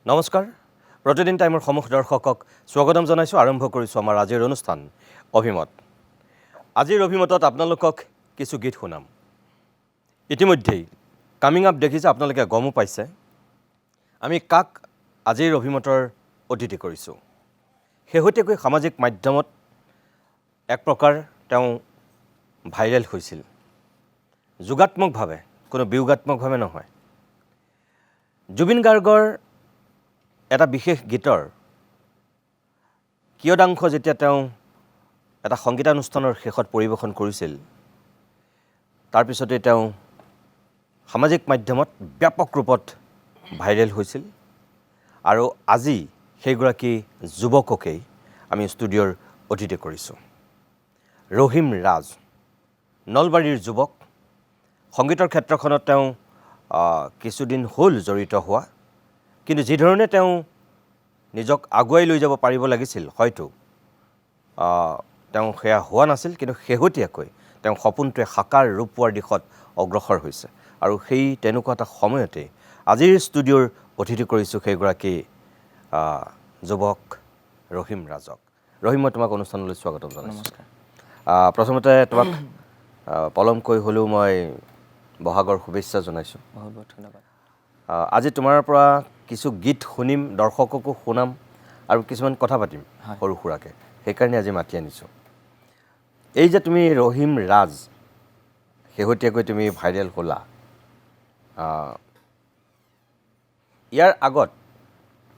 নমস্কাৰ প্ৰতিদিন টাইমৰ সমূহ দৰ্শকক স্বাগতম জনাইছোঁ আৰম্ভ কৰিছোঁ আমাৰ আজিৰ অনুষ্ঠান অভিমত আজিৰ অভিমতত আপোনালোকক কিছু গীত শুনাম ইতিমধ্যেই কামিং আপ দেখিছে আপোনালোকে গমো পাইছে আমি কাক আজিৰ অভিমতৰ অতিথি কৰিছোঁ শেহতীয়াকৈ সামাজিক মাধ্যমত এক প্ৰকাৰ তেওঁ ভাইৰেল হৈছিল যোগাত্মকভাৱে কোনো বিয়োগাত্মকভাৱে নহয় জুবিন গাৰ্গৰ এটা বিশেষ গীতৰ কিয়দাংশ যেতিয়া তেওঁ এটা সংগীতানুষ্ঠানৰ শেষত পৰিৱেশন কৰিছিল তাৰ পিছতে তেওঁ সামাজিক মাধ্যমত ব্যাপক ৰূপত ভাইৰেল হৈছিল আৰু আজি সেইগৰাকী যুৱককেই আমি ষ্টুডিঅ'ৰ অতিথি কৰিছোঁ ৰহিম ৰাজ নলবাৰীৰ যুৱক সংগীতৰ ক্ষেত্ৰখনত তেওঁ কিছুদিন হ'ল জড়িত হোৱা কিন্তু যি ধৰণে তেওঁ নিজক আগুৱাই লৈ যাব পাৰিব লাগিছিল হয়তো তেওঁ সেয়া হোৱা নাছিল কিন্তু শেহতীয়াকৈ তেওঁ সপোনটোৱে সাকাৰ ৰূপ পোৱাৰ দিশত অগ্ৰসৰ হৈছে আৰু সেই তেনেকুৱা এটা সময়তে আজিৰ ষ্টুডিঅ'ৰ অতিথি কৰিছোঁ সেইগৰাকী যুৱক ৰহিম ৰাজক ৰহিম মই তোমাক অনুষ্ঠানলৈ স্বাগতম জনাইছোঁ প্ৰথমতে তোমাক পলমকৈ হ'লেও মই বহাগৰ শুভেচ্ছা জনাইছোঁ বহুত বহুত ধন্যবাদ আজি তোমাৰ পৰা কিছু গীত শুনিম দৰ্শককো শুনাম আৰু কিছুমান কথা পাতিম সৰু সুৰাকৈ সেইকাৰণে আজি মাতি আনিছোঁ এই যে তুমি ৰহিম ৰাজ শেহতীয়াকৈ তুমি ভাইৰেল হ'লা ইয়াৰ আগত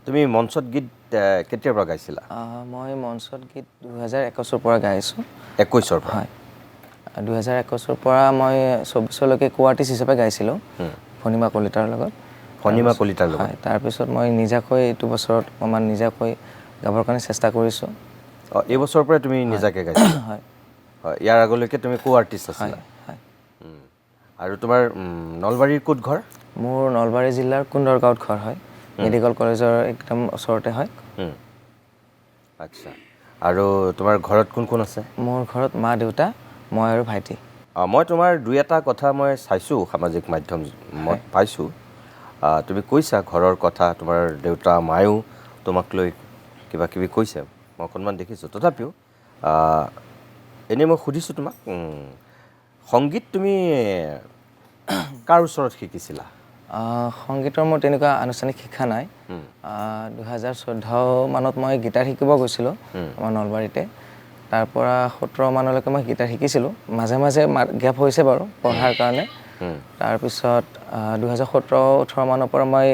তুমি মঞ্চত গীত কেতিয়াৰ পৰা গাইছিলা মই মঞ্চত গীত 2021 পৰা গাই আছোঁ 21 পৰা হয় 2021 পৰা মই 24লৈকে কো আৰ্টিষ্ট হিচাপে গাইছিলোঁ ফণীমা কলিতাৰ লগত হয় তাৰপিছত মই নিজাকৈ এইটো বছৰত অকণমান নিজাকৈ গাবৰ কাৰণে চেষ্টা কৰিছোঁ এই বছৰৰ পৰা তুমি নিজাকৈ গাইছিলা হয় হয় ইয়াৰ আগলৈকে তুমি কো আৰ্টিষ্ট আছিলা হয় আৰু তোমাৰ নলবাৰীৰ ক'ত ঘৰ মোৰ নলবাৰী জিলাৰ কুন্দৰগাঁৱত ঘৰ হয় মেডিকেল কলেজৰ একদম ওচৰতে হয় আচ্ছা আৰু তোমাৰ ঘৰত কোন কোন আছে মোৰ ঘৰত মা দেউতা মই আৰু ভাইটি মই তোমাৰ দুই এটা কথা মই চাইছোঁ সামাজিক মাধ্যমত পাইছোঁ তুমি কৈছা ঘৰৰ কথা তোমাৰ দেউতা মায়েও তোমাক লৈ কিবা কিবি কৈছে মই অকণমান দেখিছোঁ তথাপিও এনেই মই সুধিছোঁ তোমাক সংগীত তুমি কাৰ ওচৰত শিকিছিলা সংগীতৰ মোৰ তেনেকুৱা আনুষ্ঠানিক শিক্ষা নাই 2014 মানত মই গীটাৰ শিকিব গৈছিলোঁ আমাৰ নলবাৰীতে তাৰ পৰা 17 মানলৈকে মই গীটাৰ শিকিছিলোঁ মাজে মাজে গেপ হৈছে বাৰু পঢ়াৰ কাৰণে তাৰপিছত 2017-18 মানৰ পৰা মই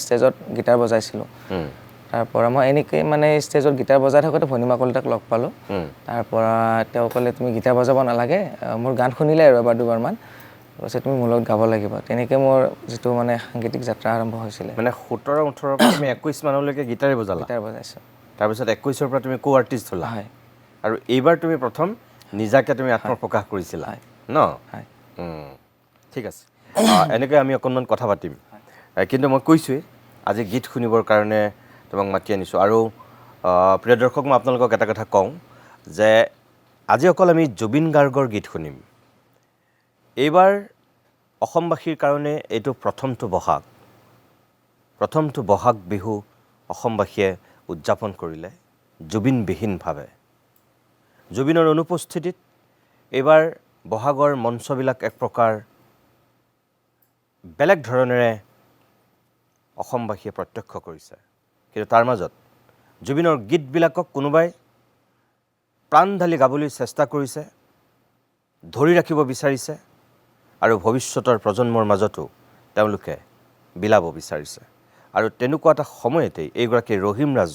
ষ্টেজত গীটাৰ বজাইছিলোঁ তাৰ পৰা মই এনেকৈ মানে ষ্টেজত গীটাৰ বজাই থাকোঁতে ভনীমা কলিতাক লগ পালোঁ তাৰ পৰা তেওঁ ক'লে তুমি গীটাৰ বজাব নালাগে মোৰ গান শুনিলে আৰু এবাৰ দুবাৰমান কৈছে তুমি মোৰ লগত গাব লাগিব তেনেকৈ মোৰ যিটো মানে সাংগীতিক যাত্ৰা আৰম্ভ হৈছিলে মানে 17-18 পৰা তুমি 21 মানলৈকে গীটাৰে বজালা গীটাৰ বজাইছোঁ তাৰপিছত 21ৰ পৰা তুমি কো আৰ্টিষ্ট হ'লা হয় আৰু এইবাৰ তুমি প্ৰথম নিজাকে তুমি আত্মপ্ৰকাশ কৰিছিলা ন হয় ঠিক আছে এনেকৈ আমি অকণমান কথা পাতিম কিন্তু মই কৈছোঁৱেই আজি গীত শুনিবৰ কাৰণে তোমাক মাতি আনিছোঁ আৰু প্ৰিয় দৰ্শক মই আপোনালোকক এটা কথা কওঁ যে আজি অকল আমি জুবিন গাৰ্গৰ গীত শুনিম এইবাৰ অসমবাসীৰ কাৰণে এইটো প্ৰথমটো বহাগ বিহু অসমবাসীয়ে উদযাপন কৰিলে জুবিনবিহীনভাৱে জুবিনৰ অনুপস্থিতিত এইবাৰ বহাগৰ মঞ্চবিলাক এক প্ৰকাৰ বেলেগ ধৰণেৰে অসমবাসীয়ে প্ৰত্যক্ষ কৰিছে কিন্তু তাৰ মাজত জুবিনৰ গীতবিলাকক কোনোবাই প্ৰাণ ঢালি গাবলৈ চেষ্টা কৰিছে ধৰি ৰাখিব বিচাৰিছে আৰু ভৱিষ্যতৰ প্ৰজন্মৰ মাজতো তেওঁলোকে বিলাব বিচাৰিছে আৰু তেনেকুৱা এটা সময়তেই এইগৰাকী ৰহিম ৰাজ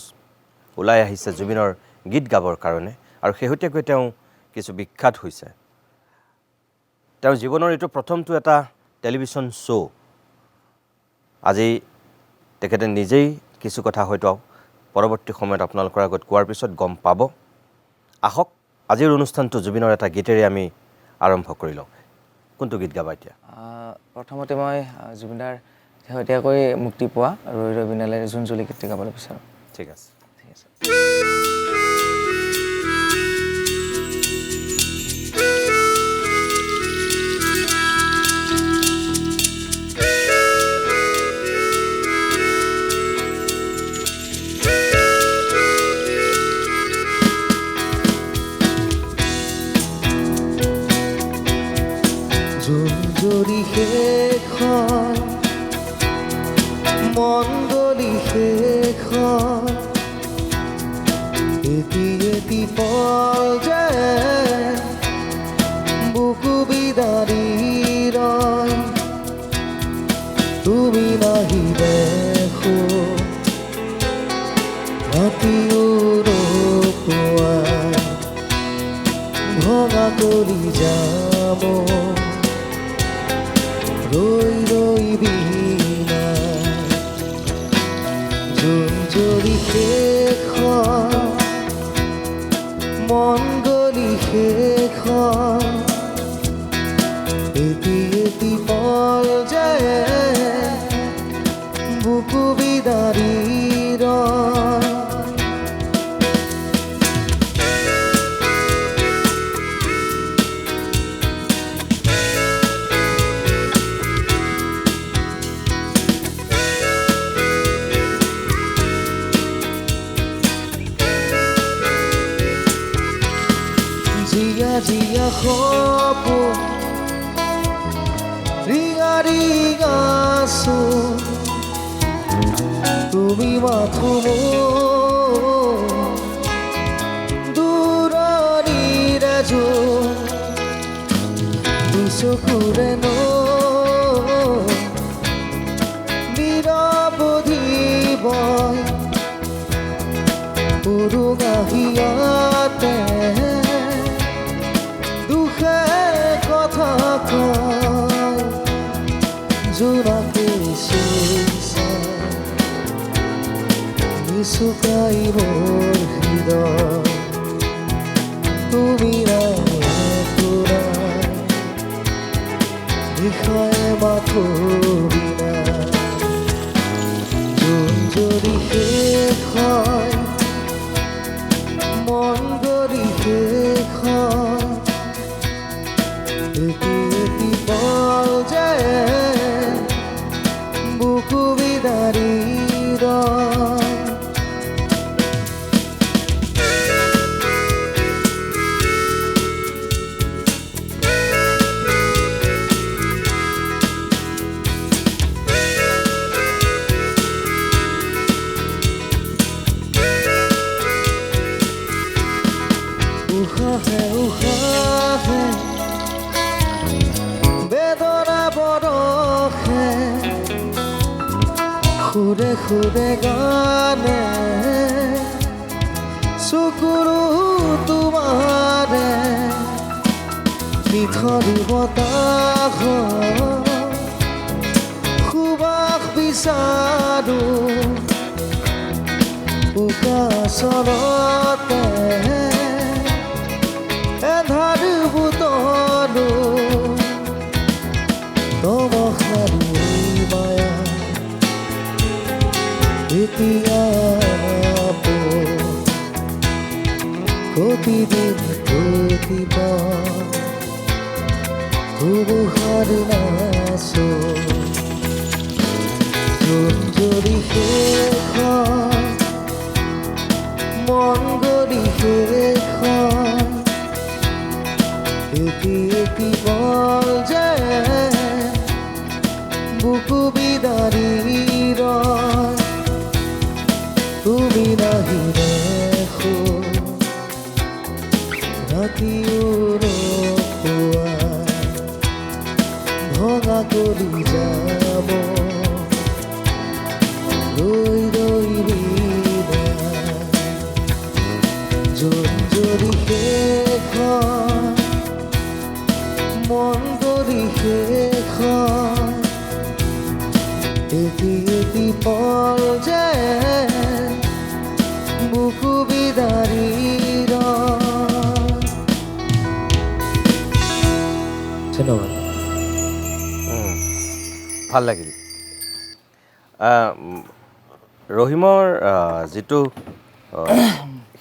ওলাই আহিছে জুবিনৰ গীত গাবৰ কাৰণে আৰু শেহতীয়াকৈ তেওঁ কিছু বিখ্যাত হৈছে তেওঁৰ জীৱনৰ এইটো প্ৰথমটো এটা টেলিভিছন শ্ব' আজি তেখেতে নিজেই কিছু কথা হয়তো পৰৱৰ্তী সময়ত আপোনালোকৰ আগত কোৱাৰ পিছত গম পাব আহক আজিৰ অনুষ্ঠানটো জুবিনৰ এটা গীতেৰে আমি আৰম্ভ কৰি লওঁ কোনটো গীত গাবা এতিয়া প্ৰথমতে মই জুবিনদাৰ শেহতীয়াকৈ মুক্তি পোৱা ৰৈ ৰৈ বিনালে জোন জুলি গীতটি গাবলৈ বিচাৰোঁ ঠিক আছে জোন জৰি শেষ হয় মন গলি শেষ হয় এটি পল যে বুকু বিদাৰি ৰয় তুমি নাহি দেখো ৰাতিও নোপোৱাই ভঙা কৰি যাম ৰৈ ৰৈ বিনা জোন জৰি শেষ হয় মন গলি শেষ হয় এটি পল যে বুকু বিদাৰি ৰয় জিয়া জিয়া সপোন ৰিঙা ৰিঙাছো তুমি মাথো দূৰণিৰে দুচকুৰে নিৰৱধি বয় উৰুঙাহিয়াতে দুখে কথা কয় জোনাকে নিচুকাই মোৰ হৃদয় তুমি বিষয়ে মাথো বিনা জোন জৰি শেষ হয় মন গলি শেষ হয় এটি পল যে বুকু বিদাৰি ৰয় উশাহে উশাহে বেদনা বৰষে সুৰে সুৰে গানে চকুৰো তোমাৰে নিথৰি বতাহ সুবাস বিচাৰো উকাচৰতে এধাৰ বুটলো তমসাৰী মায়া এতিয়া প্ৰতিদিন প্ৰতিবাৰ ধুমুহাৰ নাচো জোন জৰি শেষ হয় মন গলি শেষ হয় এটি পল যে বুকু বিদাৰি ৰয় তুমি নাহি দেখো ৰাতিও নোপোৱাই ভঙা কৰি যাম ৰৈ ৰৈ বিনা জোন জৰি শেষ হয় মন গলি শেষ হয় এটি পল যে বুকু বিদাৰি ৰয় ধন্যবাদ ভাল লাগিল ৰহিমৰ যিটো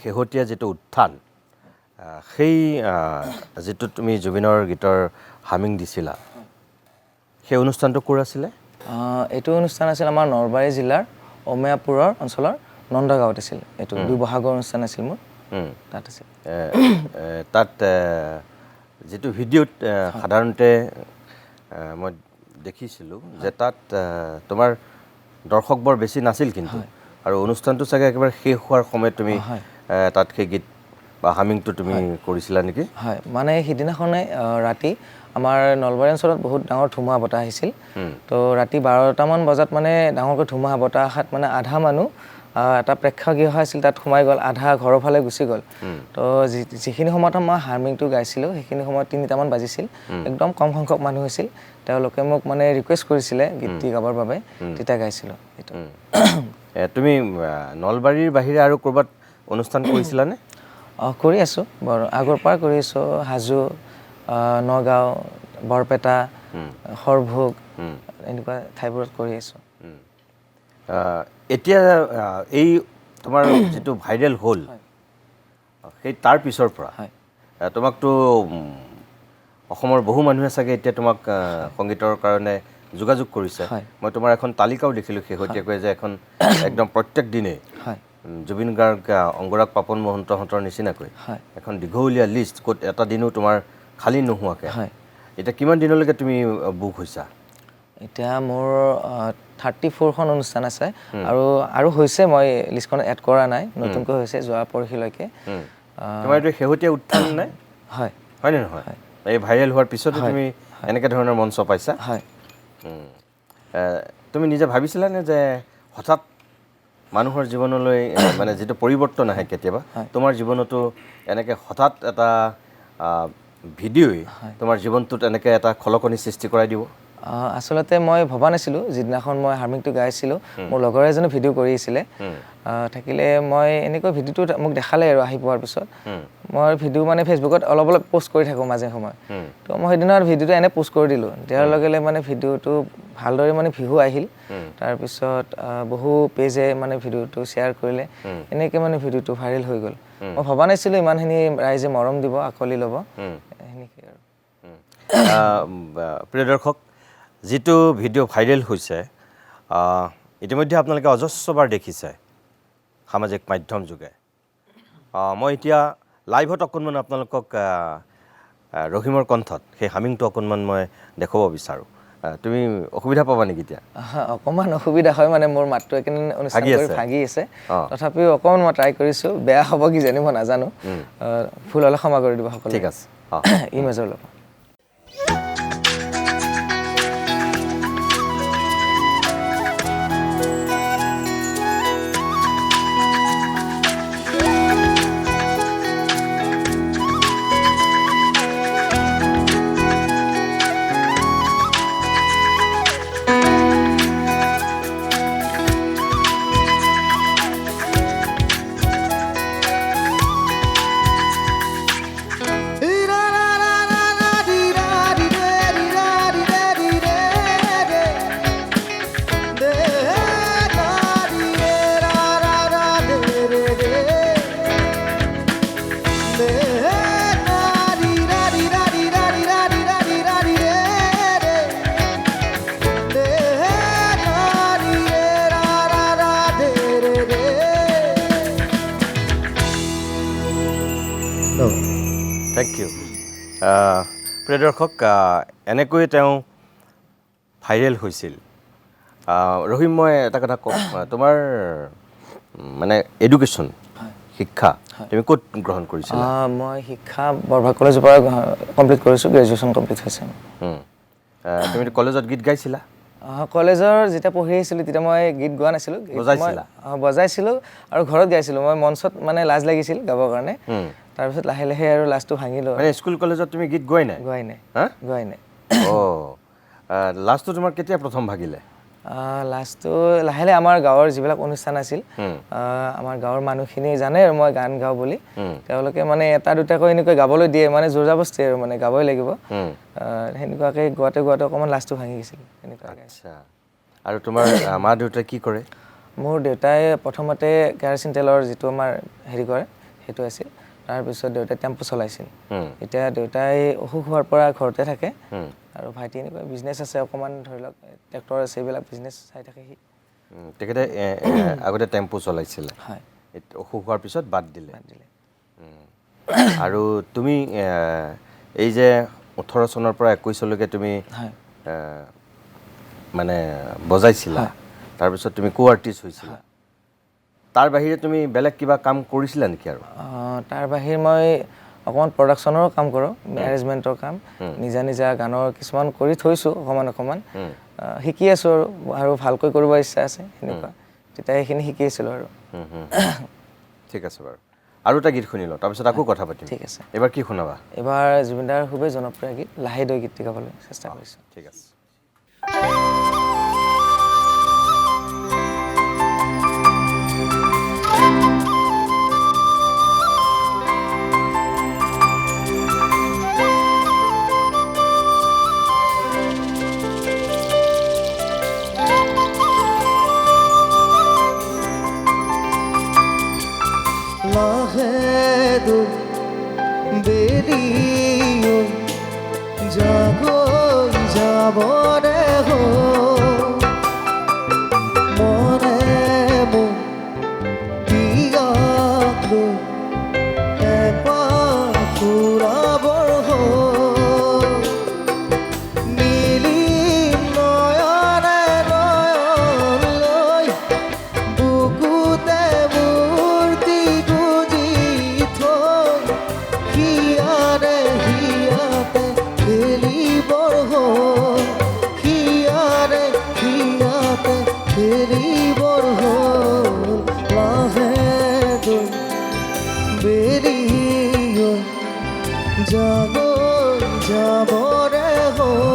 শেহতীয়া যিটো উত্থান সেই যিটো তুমি জুবিনৰ গীতৰ হামিং দিছিলা সেই অনুষ্ঠানটো ক'ৰ আছিলে এইটো অনুষ্ঠান আছিল আমাৰ নলবাৰী জিলাৰ অমেয়াপুৰৰ অঞ্চলৰ নন্দগাঁৱত আছিল এইটো দুবহাগৰ অনুষ্ঠান আছিল মোৰ তাত আছিল তাত যিটো ভিডিঅ'ত সাধাৰণতে মই দেখিছিলোঁ যে তাত তোমাৰ দৰ্শক বৰ বেছি নাছিল কিন্তু আৰু অনুষ্ঠানটো চাগে একেবাৰে শেষ হোৱাৰ সময়ত তুমি তাত সেই গীত বা হামিংটো তুমি কৰিছিলা নেকি? হয়, মানে সিদিনাখনে ৰাতি আমাৰ নলবাৰী অঞ্চলত বহুত ডাঙৰ ধুমুহা বতাহ আহিছিল। তো ৰাতি 12টামান বজাত মানে ডাঙৰকৈ ধুমুহা বতাহ অহাত মানে আধা মানুহ এটা প্ৰেক্ষাগৃহ আছিল তাত সোমাই গ'ল, আধা ঘৰৰ ফালে গুচি গ'ল। তো যিখিনি সময়ত মই হাৰ্মিংটো গাইছিলোঁ সেইখিনি সময়ত 3টামান বাজিছিল, একদম কম সংখ্যক মানুহ হৈছিল। তেওঁলোকে মোক মানে ৰিকুৱেষ্ট কৰিছিলে গীতটি গাবৰ বাবে, তেতিয়া গাইছিলোঁ এইটো। তুমি নলবাৰীৰ বাহিৰে আৰু ক'ৰবাত অনুষ্ঠান কৰিছিলানে? কৰি আছোঁ বাৰু, আগৰ পৰা কৰি আছোঁ। হাজো, নগাঁও, বৰপেটা, সৰভোগ এনেকুৱা ঠাইবোৰত কৰি আছোঁ। এতিয়া এই তোমাৰ যিটো ভাইৰেল হ'ল সেই তাৰ পিছৰ পৰা তোমাকতো অসমৰ বহু মানুহে চাগে এতিয়া তোমাক সংগীতৰ কাৰণে যোগাযোগ কৰিছে। মই তোমাৰ এখন তালিকাও দেখিলোঁ শেহতীয়াকৈ যে এখন একদম প্ৰত্যেক দিনেই জুবিন গাৰ্গ, অংগৰাগ পাপন মহন্তহঁতৰ নিচিনাকৈ এখন দীঘলীয়া লিষ্ট, ক'ত এটা দিনো তোমাৰ খালী নোহোৱাকৈ। এতিয়া কিমান দিনলৈকে তুমি বুক হৈছা? এতিয়া মোৰ 34খন অনুষ্ঠান আছে আৰু হৈছে, মই লিষ্টখনত এড কৰা নাই, নতুনকৈ হৈছে যোৱা পৰহিলৈকে। তোমাৰ এইটো শেহতীয়া উত্থান নাই? হয়নে নহয়? এই ভাইৰেল হোৱাৰ পিছতে তুমি এনেকৈ ধৰণৰ মঞ্চ পাইছা? তুমি নিজে ভাবিছিলানে যে হঠাৎ মানুহৰ জীৱনলৈ মানে যিটো পৰিৱৰ্তন আহে কেতিয়াবা, তোমাৰ জীৱনতো এনেকৈ হঠাৎ এটা ভিডিঅ'ই তোমাৰ জীৱনটোত এনেকৈ এটা খলকনি সৃষ্টি কৰাই দিব? আচলতে মই ভবা নাছিলোঁ। যিদিনাখন মই হাৰ্মিংটো গাইছিলোঁ, মোৰ লগৰ এজনে ভিডিঅ' কৰি আছিলে থাকিলে, মই এনেকৈ ভিডিঅ'টো মোক দেখালে আৰু আহি পোৱাৰ পিছত। মই ভিডিঅ' মানে ফেচবুকত অলপ অলপ পষ্ট কৰি থাকোঁ মাজে সময়ে। তো মই সেইদিনা ভিডিঅ'টো এনে পষ্ট কৰি দিলোঁ, দিয়াৰ লগে লগে মানে ভিডিঅ'টো ভালদৰে মানে ভিউ আহিল। তাৰপিছত বহু পেজে মানে ভিডিঅ'টো শ্বেয়াৰ কৰিলে, এনেকৈ মানে ভিডিঅ'টো ভাইৰেল হৈ গ'ল। মই ভবা নাছিলোঁ ইমানখিনি ৰাইজে মৰম দিব, আঁকোৱালি ল'ব, সেনেকৈ আৰু। প্ৰিয় দৰ্শক, যিটো ভিডিঅ' ভাইৰেল হৈছে ইতিমধ্যে আপোনালোকে অজস্ৰবাৰ দেখিছে সামাজিক মাধ্যম যোগে। মই এতিয়া লাইভত অকণমান আপোনালোকক ৰহিমৰ কণ্ঠত সেই হামিংটো অকণমান মই দেখুৱাব বিচাৰোঁ। তুমি অসুবিধা পাবা নেকি এতিয়া? অকণমান অসুবিধা হয়, মানে মোৰ মাতটো একেদিন অনুষ্ঠান কৰি ভাগি আছে। তথাপিও অকণমান মই ট্ৰাই কৰিছোঁ, বেয়া হ'ব কিজানি মই নাজানো, ভুল হ'লে ক্ষমা কৰি দিব সকলোৱে। ঠিক আছে, ইমেজৰ লগত। Thank you. প্ৰিয় দৰ্শক, এনেকৈয়ে তেওঁ ভাইৰেল হৈছিল। ৰহিম, মই এটা কথা কওঁ, তোমাৰ মানে এডুকেশ্যন, শিক্ষা তুমি ক'ত গ্ৰহণ কৰিছিলা? মই শিক্ষা বৰভাগ কলেজৰ পৰা কমপ্লিট কৰিছোঁ, গ্ৰেজুৱেশ্যন কমপ্লিট হৈছে। তুমি কলেজত গীত গাইছিলা? কলেজৰ যেতিয়া পঢ়ি আহিছিলোঁ তেতিয়া মই গীত গোৱা নাছিলোঁ, বজাইছিলোঁ আৰু ঘৰত গাইছিলোঁ। মই মঞ্চত মানে লাজ লাগিছিল গাবৰ কাৰণে। তাৰপিছত লাহে লাহে আৰু লাজটো ভাঙিলোঁ। মানে স্কুল কলেজত তুমি গীত গোৱাই নাই? গোৱাই নাই। লাজটো তোমাৰ কেতিয়া প্ৰথম ভাগিলে? লাজটো লাহে লাহে আমাৰ গাঁৱৰ যিবিলাক অনুষ্ঠান আছিল, আমাৰ গাঁৱৰ মানুহখিনি জানে আৰু মই গান গাওঁ বুলি। তেওঁলোকে মানে এটা দুটাকৈ এনেকৈ গাবলৈ দিয়ে, মানে জোৰ জবস্তি আৰু মানে গাবই লাগিব। সেনেকুৱাকৈ গোৱাতে গোৱাতে অকণমান লাজটো ভাঙি গৈছিল। আচ্ছা। আৰু তোমাৰ মা দেউতাই কি কৰে? মোৰ দেউতাই প্ৰথমতে কেৰাচিন তেলৰ যিটো আমাৰ হেৰি কৰে সেইটো আছিল। তাৰপিছত দেউতাই টেম্পু চলাইছিল। এতিয়া দেউতাই অসুখ হোৱাৰ পৰা ঘৰতে থাকে, আৰু ভাইটি এনেকুৱা বিজনেছ আছে অকণমান, ধৰি লওক ট্ৰেক্টৰ আছে, এইবিলাক বিজনেছ চাই থাকে সি। তেখেতে আগতে টেম্পু চলাইছিলে, অসুখ হোৱাৰ পিছত বাদ দিলে। আৰু তুমি এই যে 18 চনৰ পৰা 21 চনলৈকে তুমি মানে বজাইছিলা তাৰপিছত তুমি কো আৰ্টিষ্ট হৈছিলা তাৰ বাহিৰে তুমি বেলেগ কিবা কাম কৰিছিলা নেকি আৰু তাৰ বাহিৰে মই অকণমান প্ৰডাকশ্যনৰো কাম কৰোঁ মেনেজমেণ্টৰ কাম নিজা নিজা গানৰ কিছুমান কৰি থৈছোঁ অকণমান শিকি আছোঁ আৰু ভালকৈ কৰিব ইচ্ছা আছে সেনেকুৱা তেতিয়া সেইখিনি শিকি আছিলোঁ আৰু ঠিক আছে বাৰু আৰু এটা গীত শুনি লওঁ তাৰপিছত আকৌ কথা পাতিম ঠিক আছে এবাৰ কি শুনাবা এবাৰ জুবিনদাৰ খুবেই জনপ্ৰিয় গীত লাহে দৈ গীতটি গাবলৈ চেষ্টা কৰিছোঁ ঠিক আছে লাহে দৈ বেলিয়ৈ জাগৈ যাবৰে হো মনে মোৰ বিয়াক লৈ এপাক ফুৰাবৰ হো মিলি নয়নে নয়ন লৈ বুকুতে মূৰ্তি গুজি থৈ হিয়াৰে হিয়াতে খেলিবৰ হ'ল হিয়াৰে হিয়াতে খেলিবৰ হ'ল লাহে দৈ বেলিয়ৈ জাগৈ যাবৰে হ'ল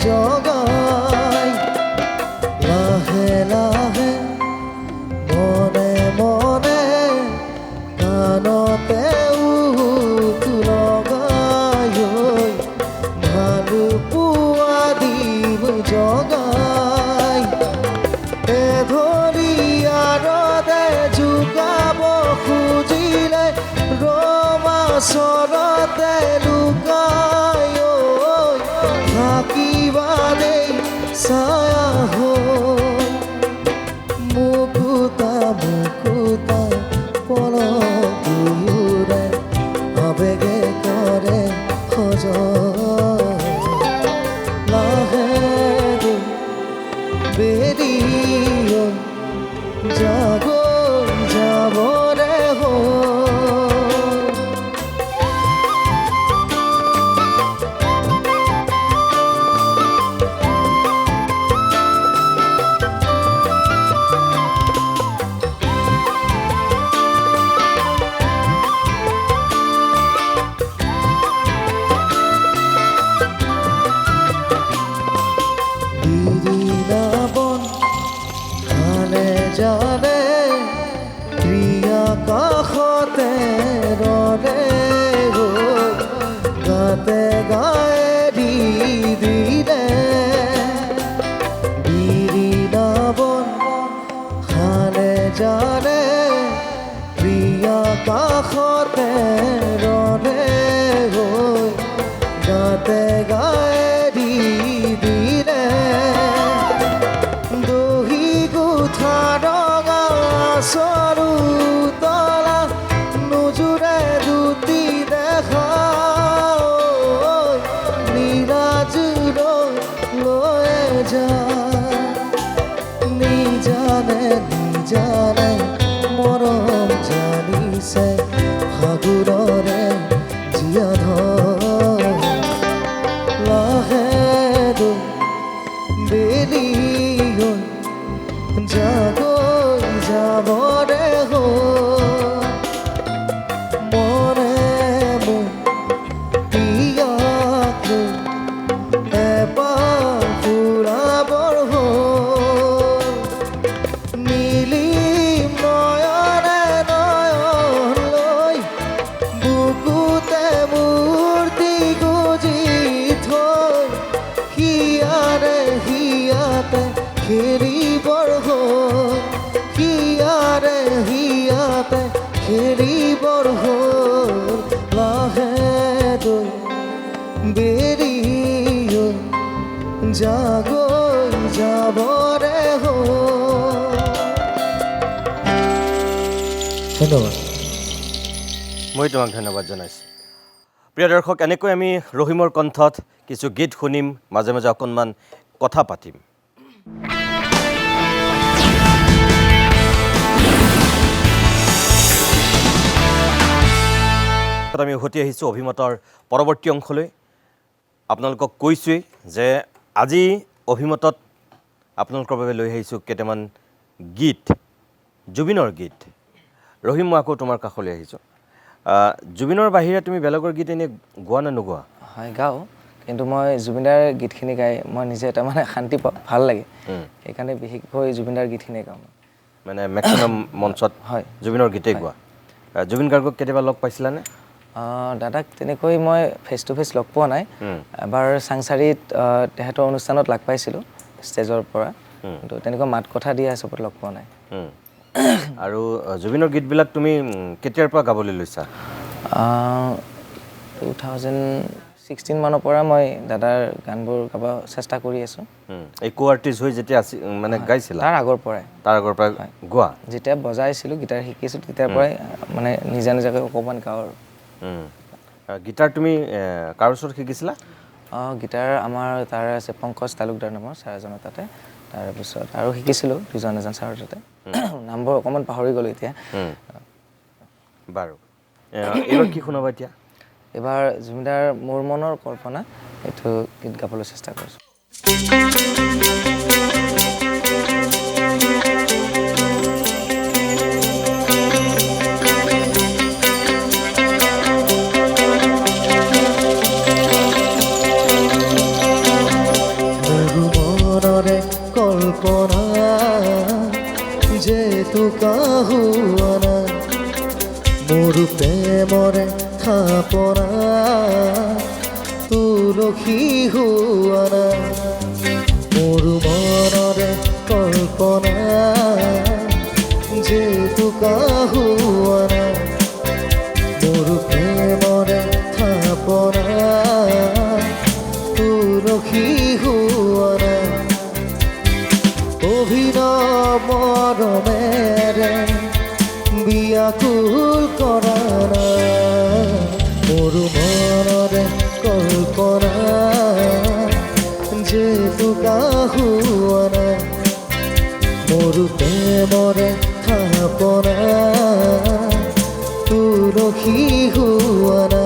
জগাই লাহে লাহে মনে মনে কাণতে লগাই ভালু পোৱা দিব জগাই এধৰি আৰদে জোকাব খুজিলে ৰমাচৰতে লুকাই থাকিবানে ছায়া হৈ মুকুতা মুকুতা পলক দুয়োৰে আবেগে কৰে সজল লাহে দৈ বেলিয়ৈ জাগৈ যাবৰে হ'ল জানে প্ৰিয়া কাষতে ৰলে গৈ গাতে গায়ে দি দিলে বৃন্দাবন খালে জানে প্ৰিয়া কাষতে ৰলে গৈ গাতে গায়ে দি দিলে সৰু তলা নোজোৰে দুটি দেখা নীৰাজুৰ লৈ যা নিজানে নিজানে মৰম জানিছে ফাগুৰৰে জীয়া ধৰ লাহে দৈ বেলিয়ৈ খেলিবৰ হ'ল হিয়াৰে হিয়াতে খেলিবৰ হ'ল লাহেকৈ বেৰিয়ে জাগৈ যাবৰে হ'ল ধন্যবাদ মই তোমাক ধন্যবাদ জনাইছোঁ প্ৰিয় দৰ্শক এনেকৈ আমি ৰহিমৰ কণ্ঠত কিছু গীত শুনিম মাজে মাজে অকণমান কথা পাতিম আমি উভতি আহিছোঁ অভিমতৰ পৰৱৰ্তী অংশলৈ আপোনালোকক কৈছোঁৱেই যে আজি অভিমতত আপোনালোকৰ বাবে লৈ আহিছোঁ কেইটামান গীত জুবিনৰ গীত ৰহিম মই আকৌ তোমাৰ কাষলৈ আহিছোঁ জুবিনৰ বাহিৰে তুমি বেলেগৰ গীত এনেই গোৱা নে নোগোৱা হয় গাওঁ কিন্তু মই জুবিনদাৰ গীতখিনি গাই মই নিজে এটা মানে শান্তি পাওঁ ভাল লাগে সেইকাৰণে বিশেষকৈ জুবিনদাৰ গীতখিনিয়ে গাওঁ মানে মেক্সিমাম মঞ্চত হয় জুবিনৰ গীতেই গোৱা জুবিন গাৰ্গক কেতিয়াবা লগ পাইছিলানে দাদাক তেনেকৈ মই ফেচ টু ফেচ লগ পোৱা নাই এবাৰ চাংচাৰিত তেহেঁতৰ অনুষ্ঠানত লগ পাইছিলোঁ ষ্টেজৰ পৰা কিন্তু তেনেকুৱা মাত কথা দিয়া চবত লগ পোৱা নাই আৰু জুবিনৰ গীতবিলাক তুমি কেতিয়াৰ পৰা গাবলৈ লৈছা 2016 মানৰ পৰা মই দাদাৰ গানবোৰ গাব চেষ্টা কৰি আছোঁ এই কো আৰ্টিষ্ট হৈ যেতিয়া মানে গাইছিলা তাৰ আগৰ পৰাই গোৱা যেতিয়া বজাইছিলোঁ গীটাৰ শিকিছিলোঁ তেতিয়াৰ পৰাই মানে নিজা নিজাকৈ অকণমান গাওঁ আৰু গীটাৰ তুমি কাৰ ওচৰত শিকিছিলা গীটাৰ আমাৰ তাৰ আছে পংকজ তালুকদাৰ নামৰ ছাৰ এজনৰ তাতে তাৰপিছত আৰু শিকিছিলোঁ দুজন এজন ছাৰৰ তাতে নামবোৰ অকণমান পাহৰি গ'লোঁ এতিয়া বাৰু এইবাৰ কি শুনাবা এতিয়া এইবাৰ জুবিনদাৰ মোৰ মনৰ কল্পনা এইটো গীত গাবলৈ চেষ্টা কৰিছোঁ কল্পনা যে কাহুৱানা মোৰ প্ৰেমৰে থাপনা তুলসী হোৱানা মোৰ মনৰে কল্পনা যে কাহুৱানা মোৰ প্ৰেমৰে থাপনা তুলসী হোৱানা অভিনৱ মৰমেৰে বিয়াকুল কৰা মোৰ মনৰে কল্পনা যে কাহুৱানা মোৰ প্ৰেমৰে থাপনা তুলসী হোৱানা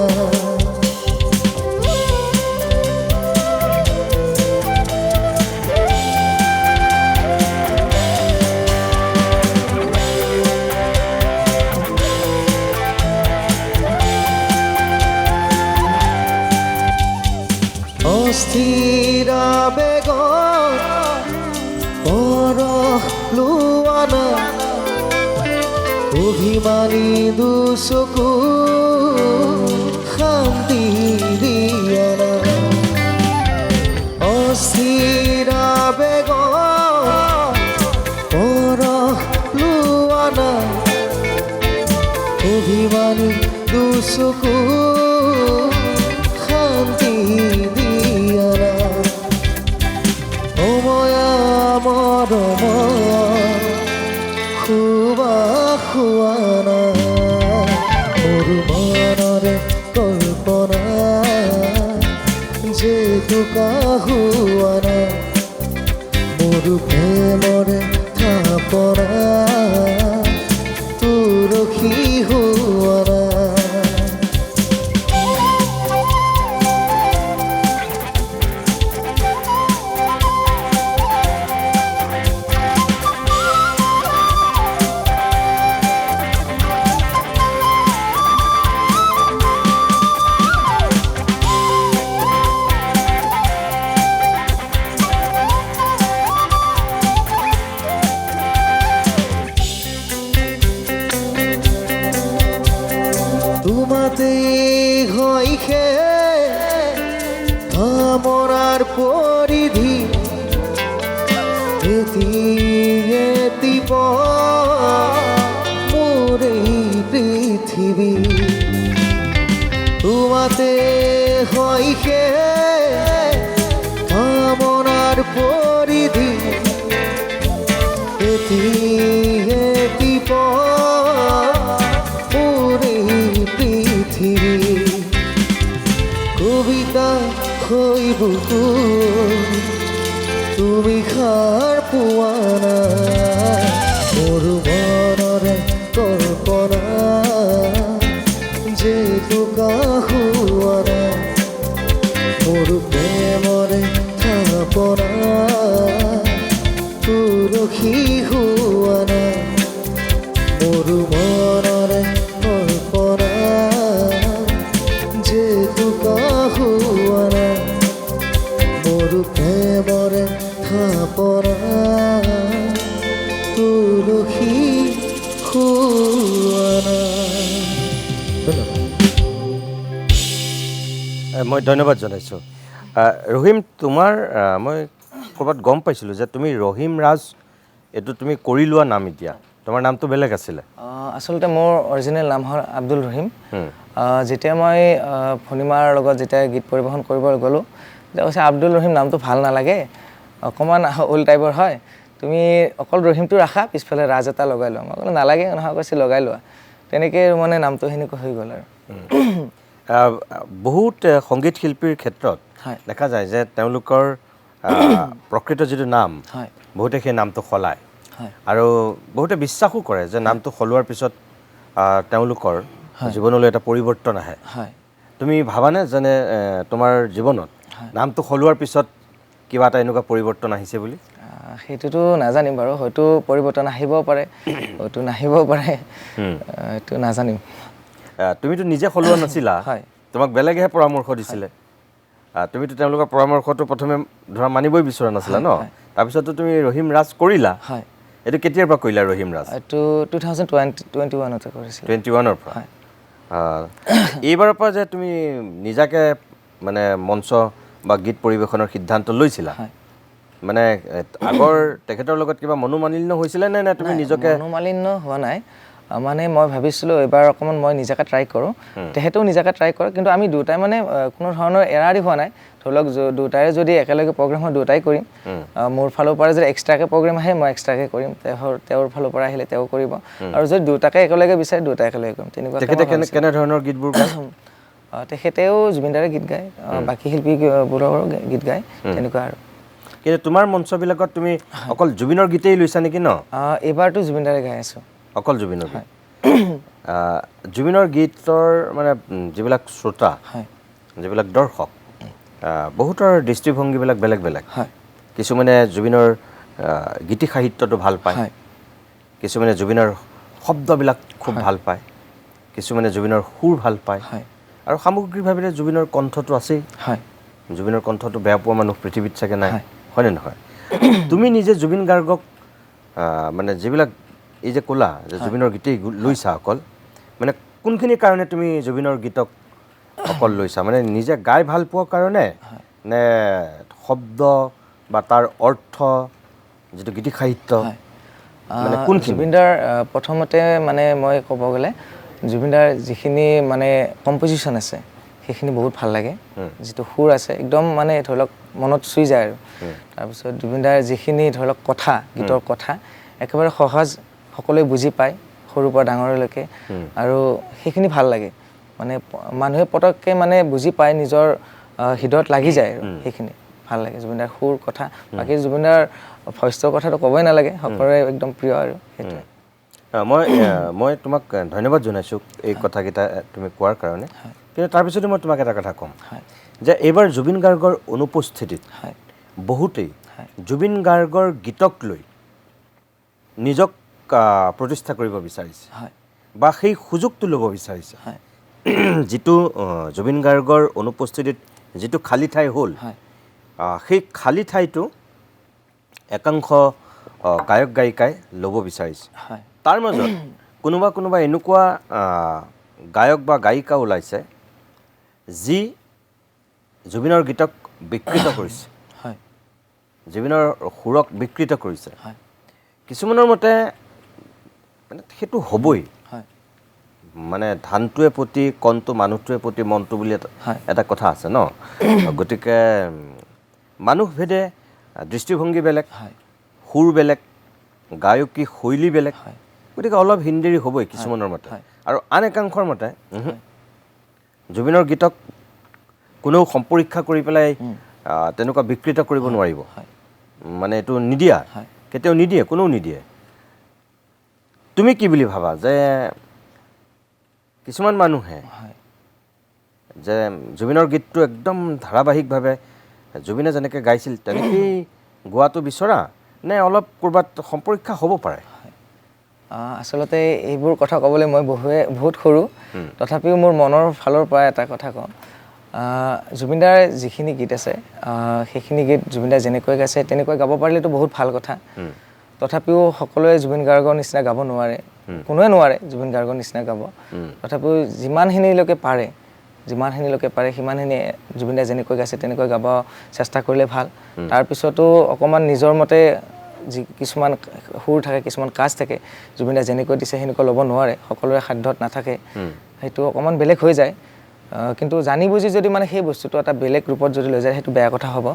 অস্থিৰ বেগত পৰশ লোৱানা অভিমানী দুচকু শান্তি দিয়ানা অস্থিৰ বেগত পৰশ লোৱানা অভিমানী দুচকু শান্তি দিয়ানা অময়া মৰম খুবা খুৱানা মোৰ মনৰে কল্পনা যে কাহুৱানা মোৰ প্ৰেমৰে থাপনা তুলসী হোৱানা তোমাতে হইখে আমৰাৰ পৰিধি তুমি সাৰ পোৱা নাই মোৰ মনৰে কল্পনা জেতুকা হোৱা নাই মোৰ প্ৰেমৰে থাপনা তুলসী হোৱা নাই মোৰ মনৰে কল্পনা জেতুকা হোৱা নাই মোৰ প্ৰেমৰে থাপনা তুলসী হোৱা নাই। মই ধন্যবাদ জনাইছোঁ ৰহিম তোমাৰ মই ক'ৰবাত গম পাইছিলোঁ যে তুমি ৰহিম ৰাজ এইটো তুমি কৰি লোৱা নাম এতিয়া তোমাৰ নামটো বেলেগ আছিলে আচলতে মোৰ অৰিজিনেল নাম হ'ল আব্দুল ৰহিম যেতিয়া মই ভনীমাৰ লগত যেতিয়া গীত পৰিৱেশন কৰিবলৈ গ'লোঁ তেতিয়া কৈছে আব্দুল ৰহিম নামটো ভাল নালাগে অকণমান ওল্ড টাইপৰ হয় তুমি অকল ৰহিমটো ৰাখা পিছফালে ৰাজ এটা লগাই লোৱা মই ক'লোঁ নালাগে নহয় কৈছে লগাই লোৱা তেনেকৈ মানে নামটো সেনেকুৱা হৈ গ'ল আৰু বহুত সংগীত শিল্পীৰ ক্ষেত্ৰত দেখা যায় যে তেওঁলোকৰ প্ৰকৃত যিটো নাম বহুতে সেই নামটো সলায় আৰু বহুতে বিশ্বাসো কৰে যে নামটো সলোৱাৰ পিছত তেওঁলোকৰ জীৱনলৈ এটা পৰিৱৰ্তন আহে তুমি ভাবানে যেনে তোমাৰ জীৱনত নামটো সলোৱাৰ পিছত কিবা এটা এনেকুৱা পৰিৱৰ্তন আহিছে বুলি সেইটোতো নাজানিম বাৰু হয়তো পৰিৱৰ্তন আহিবও পাৰে হয়তো নাহিবও পাৰে এইটো নাজানিম তুমিতো নিজে সলোৱা নাছিলা তোমাক বেলেগেহে পৰামৰ্শ দিছিলে তুমিতো তেওঁলোকৰ পৰামৰ্শটো প্ৰথমে ধৰা মানিবই বিচৰা নাছিলা ন তাৰপিছতো তুমি ৰহিম ৰাজ কৰিলা এইটো কেতিয়াৰ পৰা কৰিলা ৰহিম ৰাজ এইটো 2021তে কৰিছিলোঁ 21ৰ পৰা এইবাৰৰ পৰা যে তুমি নিজাকে মানে মঞ্চ বা গীত পৰিৱেশনৰ সিদ্ধান্ত লৈছিলা মানে আগৰ তেখেতৰ লগত কিবা মনোমালিন্য হৈছিলে নে নে তুমি নিজকে মনোমালিন্য হোৱা নাই মানে মই ভাবিছিলোঁ এইবাৰ অকণমান মই নিজাকে ট্ৰাই কৰোঁ তেখেতেও নিজাকে ট্ৰাই কৰে কিন্তু আমি দুটাই মানে কোনো ধৰণৰ এৰাৰি হোৱা নাই ধৰি লওক দুটাৰে যদি একেলগে প্ৰগ্ৰেম হয় দুটাই কৰিম মোৰ ফালৰ পৰা যদি এক্সট্ৰাকৈ প্ৰগ্ৰেম আহে মই এক্সট্ৰাকৈ কৰিম তেওঁৰ ফালৰ পৰা আহিলে তেওঁ কৰিব আৰু যদি দুটাকে একেলগে বিচাৰে দুটাই একেলগে কৰিম তেনেকুৱা তেখেতে কেনেধৰণৰ গীতবোৰ গায় তেখেতেও জুবিনদাৰে গীত গায় বাকী শিল্পীবোৰৰো গীত গায় তেনেকুৱা আৰু কিন্তু তোমাৰ মঞ্চবিলাকত তুমি অকল জুবিনৰ গীতেই লৈছা নেকি ন এইবাৰতো জুবিনদাৰে গাই আছোঁ অকল জুবিনৰ গীত জুবিনৰ গীতৰ মানে যিবিলাক শ্ৰোতা যিবিলাক দৰ্শক বহুতৰ দৃষ্টিভংগীবিলাক বেলেগ বেলেগ কিছুমানে জুবিনৰ গীতি সাহিত্যটো ভাল পায় কিছুমানে জুবিনৰ শব্দবিলাক খুব ভাল পায় কিছুমানে জুবিনৰ সুৰ ভাল পায় আৰু সামগ্ৰিকভাৱে জুবিনৰ কণ্ঠটো আছেই জুবিনৰ কণ্ঠটো বেয়া পোৱা মানুহ পৃথিৱীত চাগে নাই হয়নে নহয় তুমি নিজে জুবিন গাৰ্গক মানে যিবিলাক এই যে ক'লা যে জুবিনৰ গীতেই লৈছা অকল মানে কোনখিনি কাৰণে তুমি জুবিনৰ গীতক অকল লৈছা মানে নিজে গাই ভাল পোৱাৰ কাৰণে নে শব্দ বা তাৰ অৰ্থ যিটো গীতি সাহিত্য মানে কোনখিনি জুবিনদাৰ প্ৰথমতে মানে মই ক'ব গ'লে জুবিনদাৰ যিখিনি মানে কম্পজিশ্যন আছে সেইখিনি বহুত ভাল লাগে যিটো সুৰ আছে একদম মানে ধৰি লওক মনত চুই যায় আৰু তাৰপিছত জুবিনদাৰ যিখিনি ধৰি লওক কথা গীতৰ কথা একেবাৰে সহজ সকলোৱে বুজি পায় সৰুৰ পৰা ডাঙৰলৈকে আৰু সেইখিনি ভাল লাগে মানে মানুহে পটককৈ মানে বুজি পায় নিজৰ হৃদয়ত লাগি যায় আৰু সেইখিনি ভাল লাগে জুবিনদাৰ সুৰ কথা বাকী জুবিনদাৰ ভইচৰ কথাটো ক'বই নালাগে সকলোৰে একদম প্ৰিয় আৰু সেইটোৱে মই তোমাক ধন্যবাদ জনাইছোঁ এই কথাকেইটা তুমি কোৱাৰ কাৰণে কিন্তু তাৰপিছতে মই তোমাক এটা কথা ক'ম যে এইবাৰ জুবিন গাৰ্গৰ অনুপস্থিতিত বহুতেই জুবিন গাৰ্গৰ গীতক লৈ নিজক প্ৰতিষ্ঠা কৰিব বিচাৰিছে বা সেই সুযোগটো ল'ব বিচাৰিছে যিটো জুবিন গাৰ্গৰ অনুপস্থিতিত যিটো খালী ঠাই হ'ল সেই খালী ঠাইটো একাংশ গায়ক গায়িকাই ল'ব বিচাৰিছে তাৰ মাজত কোনোবা এনেকুৱা গায়ক বা গায়িকা ওলাইছে যি জুবিনৰ গীতক বিকৃত কৰিছে জুবিনৰ সুৰক বিকৃত কৰিছে কিছুমানৰ মতে মানে সেইটো হ'বই মানে ধানটোৱে প্ৰতি কণটো মানুহটোৱে প্ৰতি মনটো বুলি এটা কথা আছে ন গতিকে মানুহভেদে দৃষ্টিভংগী বেলেগ সুৰ বেলেগ গায়কী শৈলী বেলেগ গতিকে অলপ হিন্দেৰী হ'বই কিছুমানৰ মতে আৰু আন একাংশৰ মতে জুবিনৰ গীতক কোনেও সম্পৰীক্ষা কৰি পেলাই তেনেকুৱা বিকৃত কৰিব নোৱাৰিব মানে এইটো নিদিয়া হয়। কেতিয়াও নিদিয়ে কোনেও নিদিয়ে তুমি কি বুলি ভাবা যে কিছুমান মানুহে হয় যে জুবিনৰ গীতটো একদম ধাৰাবাহিকভাৱে জুবিনে যেনেকৈ গাইছিল তেনেকেই গোৱাটো বিচৰা নে অলপ ক'ৰবাত সম্পৰীক্ষা হ'ব পাৰে আচলতে এইবোৰ কথা ক'বলৈ মই বহুত সৰু তথাপিও মোৰ মনৰ ফালৰ পৰা এটা কথা কওঁ জুবিনদাৰ যিখিনি গীত আছে সেইখিনি গীত জুবিনদাৰ যেনেকৈ গাইছে তেনেকৈ গাব পাৰিলেতো বহুত ভাল কথা তথাপিও সকলোৱে জুবিন গাৰ্গৰ নিচিনা গাব নোৱাৰে কোনোৱে নোৱাৰে জুবিন গাৰ্গৰ নিচিনা গাব তথাপিও যিমানখিনিলৈকে পাৰে সিমানখিনি জুবিনদাই যেনেকৈ গাইছে তেনেকৈ গাব চেষ্টা কৰিলে ভাল তাৰপিছতো অকণমান নিজৰ মতে যি কিছুমান সুৰ থাকে কিছুমান কাজ থাকে জুবিনদাই যেনেকৈ দিছে সেনেকৈ ল'ব নোৱাৰে সকলোৰে সাধ্যত নাথাকে সেইটো অকণমান বেলেগ হৈ যায় কিন্তু জানি বুজি যদি মানে সেই বস্তুটো এটা বেলেগ ৰূপত যদি লৈ যায় সেইটো বেয়া কথা হ'ব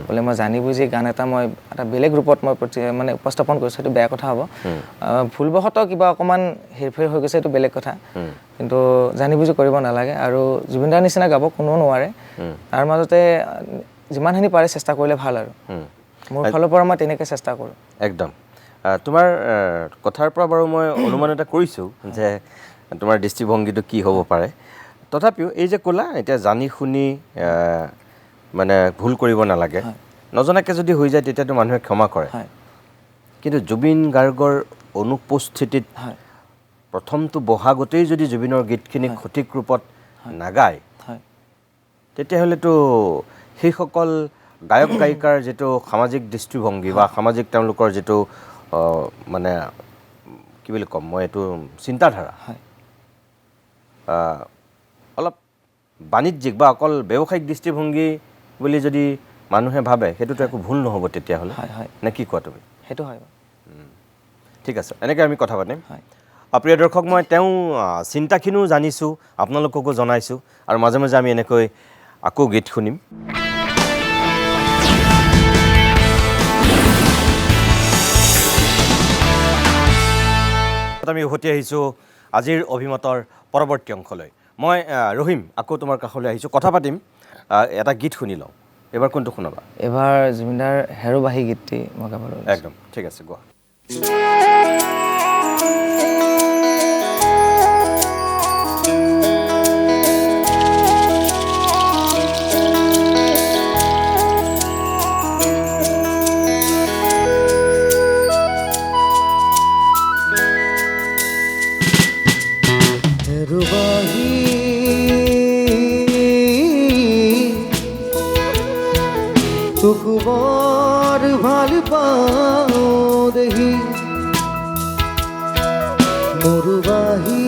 বোলে মই জানি বুজি গান এটা মই এটা বেলেগ ৰূপত মই মানে উপস্থাপন কৰিছোঁ সেইটো বেয়া কথা হ'ব ভুলবশতঃ কিবা অকণমান হেৰফেৰ হৈ গৈছে সেইটো বেলেগ কথা কিন্তু জানি বুজি কৰিব নালাগে আৰু জুবিনদাৰ নিচিনা গাব কোনেও নোৱাৰে তাৰ মাজতে যিমানখিনি পাৰে চেষ্টা কৰিলে ভাল আৰু মোৰ ফালৰ পৰা মই তেনেকৈ চেষ্টা কৰোঁ একদম তোমাৰ কথাৰ পৰা বাৰু মই অনুমান এটা কৰিছোঁ যে তোমাৰ দৃষ্টিভংগীটো কি হ'ব পাৰে তথাপিও এই যে ক'লা এতিয়া জানি শুনি মানে ভুল কৰিব নালাগে নজনাকৈ যদি হৈ যায় তেতিয়াতো মানুহে ক্ষমা কৰে কিন্তু জুবিন গাৰ্গৰ অনুপস্থিতিত প্ৰথমটো বহাগতেই যদি জুবিনৰ গীতখিনি সঠিক ৰূপত নাগায় তেতিয়াহ'লেতো সেইসকল গায়ক গায়িকাৰ যিটো সামাজিক দৃষ্টিভংগী বা সামাজিক তেওঁলোকৰ যিটো মানে কি বুলি ক'ম মই এইটো চিন্তাধাৰা অলপ বাণিজ্যিক বা অকল ব্যৱসায়িক দৃষ্টিভংগী বুলি যদি মানুহে ভাবে সেইটোতো একো ভুল নহ'ব তেতিয়াহ'লে নে কি কোৱা তুমি সেইটো হয় ঠিক আছে এনেকৈ আমি কথা পাতিম প্ৰিয় দৰ্শক মই তেওঁ চিন্তাখিনিও জানিছোঁ আপোনালোককো জনাইছোঁ আৰু মাজে মাজে আমি এনেকৈ আকৌ গীত শুনিম আমি উভতি আহিছোঁ আজিৰ অভিমতৰ পৰৱৰ্তী অংশলৈ মই ৰহিম আকৌ তোমাৰ কাষলৈ আহিছোঁ কথা পাতিম এটা গীত শুনি লওঁ এবাৰ কোনটো শুনাবা এবাৰ জুবিনদাৰ হেৰুবাহী গীতটি মই গাবলৈ একদম ঠিক আছে গোৱা হেৰুবাহী তোক বৰ ভাল পাওঁ দেহি মৰুবাহী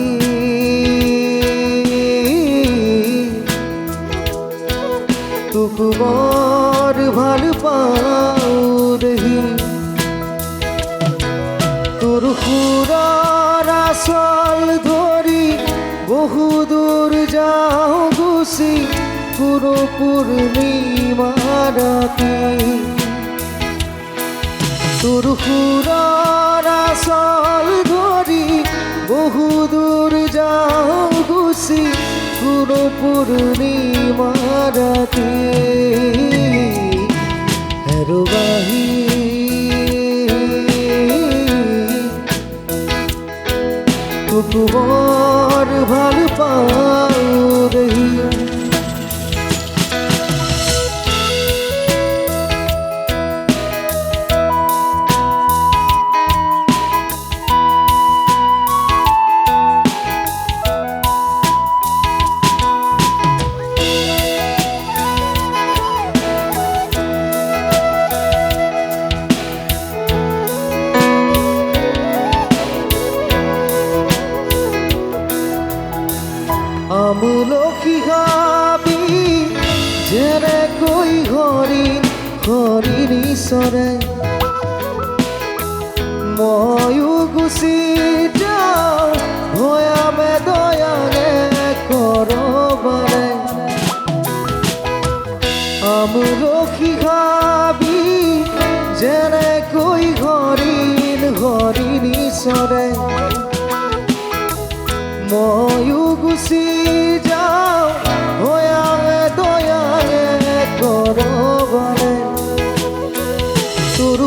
তোক বৰ ভাল পাওঁ দেহি তোৰ সুৰৰ আচল ধৰি বহু দূৰ যাওঁ গুচি কোনো পূৰ্ণিমা ৰাতি তোৰ সুৰৰ আচল ধৰি বহু দূৰ যাওঁ গুচি কোনো পূৰ্ণিমা ৰাতি হেৰুবাহী তোক বৰ ভাল পাওঁ দেহি আমলখি হাবি যেনেকৈ হৰিণ চৰে ময়ো গুচি যাওঁ ভয়ামে দয়াৰে কৰবাৰে আমলখি হাবি যেনেকৈ হৰিণ চৰে ময়ো গুচি যাওঁ ভয়ামে দয়াৰে কৰবাৰে তোৰ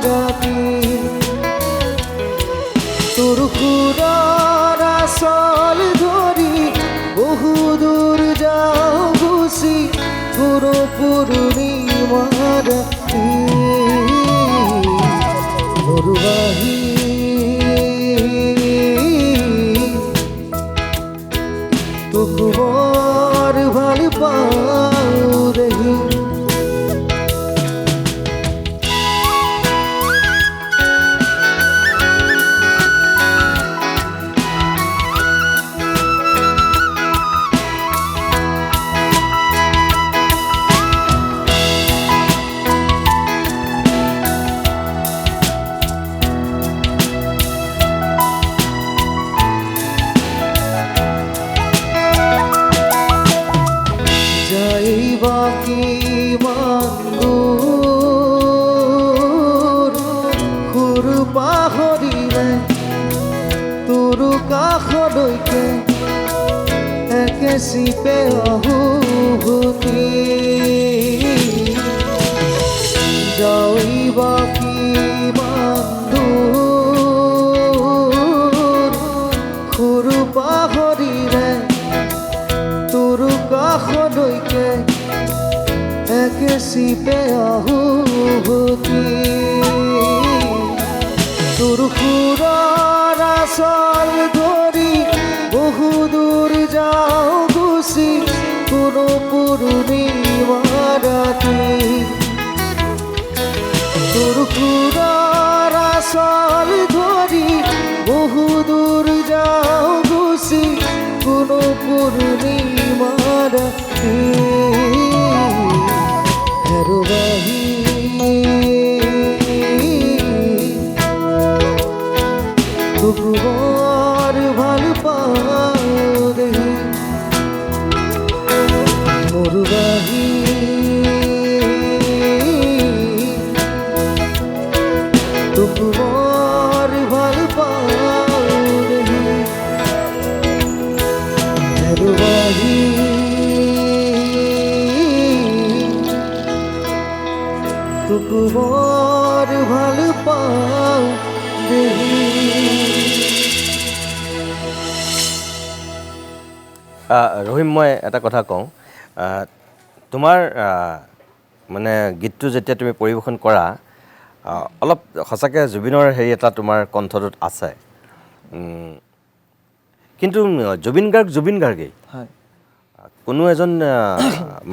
ৰাতি তোৰ সুৰৰ আচল ধৰি বহু দূৰ যাওঁ গুচি পুৰো পূৰ্ণিমা ৰাতি নৰুবাহী তোক বৰ ভাল পাওঁ দেহি পাহৰিলে তোৰ কাষলৈকে একে চিপে আহুতি যাইবা কিমান দূৰ খুৰ পাহৰিলে তোৰ কাষলৈকে একে চিপে আহুতি তোৰ সুৰৰ আচল ধৰি বহু দূৰ যাওঁ গুচি কোনো পূৰ্ণিমা ৰাতি তোৰ সুৰৰ আচল ধৰি বহু দূৰ যাওঁ গুচি কোনো পূৰ্ণিমা ৰাতি হেৰুবাহী তোক বৰ ভাল পাওঁ দেহি নৰুবাহী তোক বৰ ভাল পাওঁ দেহি নৰুবাহী তোক বৰ ভাল পাওঁ দেহি ৰহিম মই এটা কথা কওঁ তোমাৰ মানে গীতটো যেতিয়া তুমি পৰিৱেশন কৰা অলপ সঁচাকৈ জুবিনৰ হেৰি এটা তোমাৰ কণ্ঠটোত আছে কিন্তু জুবিন গাৰ্গেই হয় কোনো এজন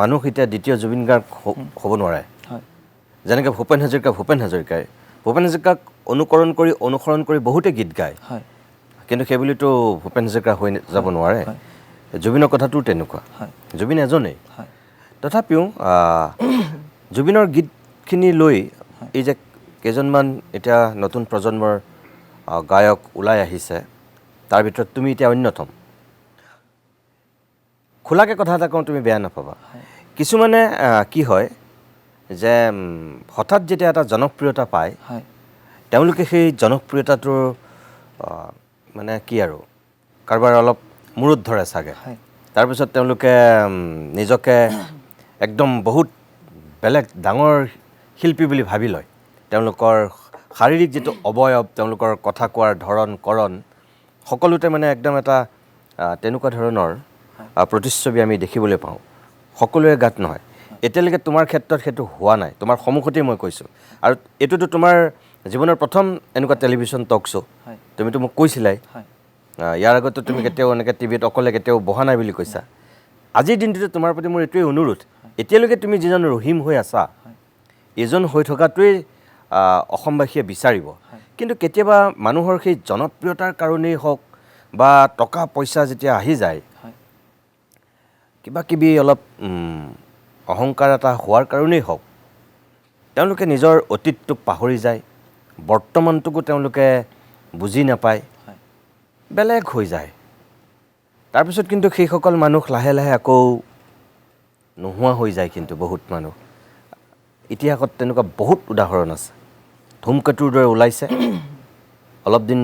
মানুহ এতিয়া দ্বিতীয় জুবিন গাৰ্গ হ'ব নোৱাৰে হয় যেনেকৈ ভূপেন হাজৰিকাক অনুসৰণ কৰি বহুতে গীত গায় হয় কিন্তু সেইবুলিতো ভূপেন হাজৰিকা হৈ যাব নোৱাৰে হয় জুবিনৰ কথাটো তেনেকুৱা হয় জুবিন এজনেই হয় তথাপিও জুবিনৰ গীতখিনি লৈ এই যে কেইজনমান এতিয়া নতুন প্ৰজন্মৰ গায়ক ওলাই আহিছে তাৰ ভিতৰত তুমি এতিয়া অন্যতম খোলাকৈ কথা এটা কওঁ তুমি বেয়া নাপাবা কিছুমানে কি হয় যে হঠাৎ যেতিয়া এটা জনপ্ৰিয়তা পায় হয় তেওঁলোকে সেই জনপ্ৰিয়তাটোৰ মানে কি আৰু কাৰোবাৰ অলপ মূৰত ধৰে চাগে হয় তাৰপিছত তেওঁলোকে নিজকে একদম বহুত বেলেগ ডাঙৰ শিল্পী বুলি ভাবি লয় তেওঁলোকৰ শাৰীৰিক যিটো অৱয়ব তেওঁলোকৰ কথা কোৱাৰ ধৰণ কৰণ সকলোতে মানে একদম এটা তেনেকুৱা ধৰণৰ প্ৰতিচ্ছবি আমি দেখিবলৈ পাওঁ সকলোৰে গাত নহয় এতিয়ালৈকে তোমাৰ ক্ষেত্ৰত সেইটো হোৱা নাই তোমাৰ সন্মুখতেই মই কৈছোঁ আৰু এইটোতো তোমাৰ জীৱনৰ প্ৰথম এনেকুৱা টেলিভিশ্যন টক শ্ব' হয় তুমিতো মোক কৈছিলাই হয় ইয়াৰ আগতো তুমি কেতিয়াও এনেকৈ টিভিত অকলে কেতিয়াও বহা নাই বুলি কৈছা আজিৰ দিনটোতে তোমাৰ প্ৰতি মোৰ এইটোৱেই অনুৰোধ এতিয়ালৈকে তুমি যিজন ৰহিম হৈ আছা এজন হৈ থকাটোৱেই অসমবাসীয়ে বিচাৰিব কিন্তু কেতিয়াবা মানুহৰ সেই জনপ্ৰিয়তাৰ কাৰণেই হওক বা টকা পইচা যেতিয়া আহি যায় কিবা কিবি অলপ অহংকাৰ এটা হোৱাৰ কাৰণেই হওক তেওঁলোকে নিজৰ অতীতটোক পাহৰি যায় বৰ্তমানটোকো তেওঁলোকে বুজি নাপায় বেলেগ হৈ যায় তাৰপিছত কিন্তু সেইসকল মানুহ লাহে লাহে আকৌ নোহোৱা হৈ যায় কিন্তু বহুত মানুহ ইতিহাসত তেনেকুৱা বহুত উদাহৰণ আছে ধুমকেতুৰ দৰে ওলাইছে অলপ দিন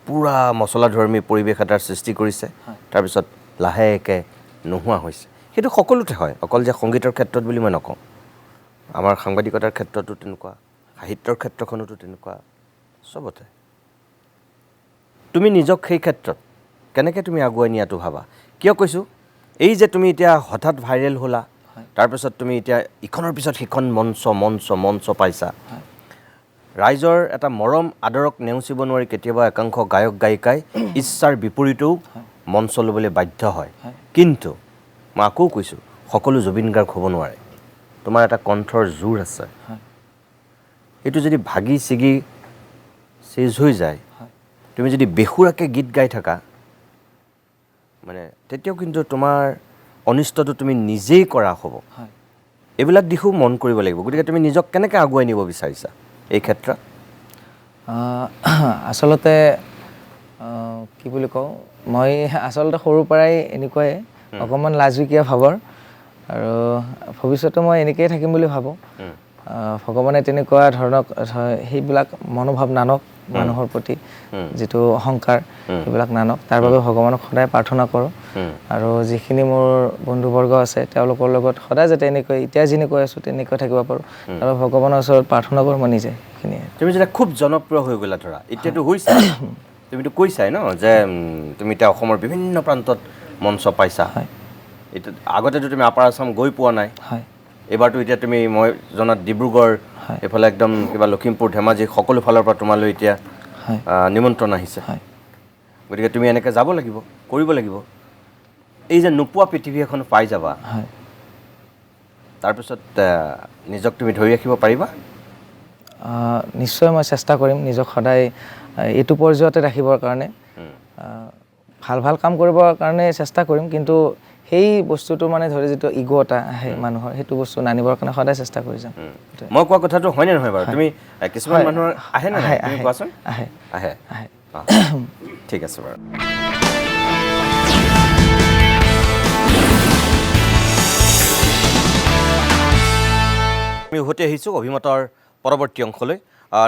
পূৰা মছলাধৰ্মী পৰিৱেশ এটাৰ সৃষ্টি কৰিছে তাৰপিছত লাহেকৈ নোহোৱা হৈছে সেইটো সকলোতে হয় অকল যে সংগীতৰ ক্ষেত্ৰত বুলি মই নকওঁ আমাৰ সাংবাদিকতাৰ ক্ষেত্ৰতো তেনেকুৱা সাহিত্যৰ ক্ষেত্ৰখনতো তেনেকুৱা চবতে তুমি নিজক সেই ক্ষেত্ৰত কেনেকৈ তুমি আগুৱাই নিয়াটো ভাবা কিয় কৈছোঁ এই যে তুমি এতিয়া হঠাৎ ভাইৰেল হ'লা তাৰপিছত তুমি এতিয়া ইখনৰ পিছত সিখন মঞ্চ পাইছা ৰাইজৰ এটা মৰম আদৰক নেওচিব নোৱাৰি কেতিয়াবা একাংশ গায়ক গায়িকাই ইচ্ছাৰ বিপৰীতেও মঞ্চ ল'বলৈ বাধ্য হয় কিন্তু মই আকৌ কৈছোঁ সকলো জুবিন গাৰ্গ হ'ব নোৱাৰে তোমাৰ এটা কণ্ঠৰ জোৰ আছে এইটো যদি ভাগি ছিগি চেজ হৈ যায় তুমি যদি বেসুৰাকৈ গীত গাই থাকা মানে তেতিয়াও কিন্তু তোমাৰ অনিষ্টটো তুমি নিজেই কৰা হ'ব এইবিলাক দিশো মন কৰিব লাগিব গতিকে তুমি নিজক কেনেকৈ আগুৱাই নিব বিচাৰিছা এই ক্ষেত্ৰত আচলতে কি বুলি কওঁ মই আচলতে সৰুৰ পৰাই এনেকুৱাই অকণমান লাজুকীয়া ভাবৰ আৰু ভৱিষ্যতে মই এনেকৈয়ে থাকিম বুলি ভাবোঁ ভগৱানে তেনেকুৱা ধৰণৰ সেইবিলাক মনোভাৱ নানক মানুহৰ প্ৰতি যিটো অহংকাৰ সেইবিলাক নানক তাৰ বাবে ভগৱানক সদায় প্ৰাৰ্থনা কৰোঁ আৰু যিখিনি মোৰ বন্ধুবৰ্গ আছে তেওঁলোকৰ লগত সদায় যাতে এনেকৈ এতিয়া যেনেকৈ আছোঁ তেনেকৈ থাকিব পাৰোঁ আৰু ভগৱানৰ ওচৰত প্ৰাৰ্থনা কৰোঁ মই নিজে সেইখিনিয়ে তুমি যেতিয়া খুব জনপ্ৰিয় হৈ গ'লা ধৰা এতিয়াতো হৈছে তুমিতো কৈছাই ন যে তুমি এতিয়া অসমৰ বিভিন্ন প্ৰান্তত মঞ্চ পাইছা এতিয়া আগতেতো তুমি আপাৰ আছাম গৈ পোৱা নাই এইবাৰতো এতিয়া তুমি মই জনাত ডিব্ৰুগড় এইফালে একদম কিবা লখিমপুৰ ধেমাজি সকলো ফালৰ পৰা তোমালৈ এতিয়া নিমন্ত্ৰণ আহিছে গতিকে তুমি এনেকৈ যাব লাগিব কৰিব লাগিব এই যে নোপোৱা পৃথিৱী এখন পাই যাবা তাৰপিছত নিজক তুমি ধৰি ৰাখিব পাৰিবা নিশ্চয় মই চেষ্টা কৰিম নিজক সদায় এইটো পৰ্যায়তে ৰাখিবৰ কাৰণে ভাল ভাল কাম কৰিবৰ কাৰণে চেষ্টা কৰিম কিন্তু সেই বস্তুটো মানে ধৰি যিটো ইগ' এটা আহে মানুহৰ সেইটো বস্তু নানিবৰ কাৰণে সদায় চেষ্টা কৰি যাম মই কোৱা কথাটো হয়নে নহয় বাৰু তুমি কিছুমান মানুহৰ আহে নে তুমি কোৱাচোন আহে আহে ঠিক আছে বাৰু আমি উভতি আহিছোঁ অভিমতৰ পৰৱৰ্তী অংশলৈ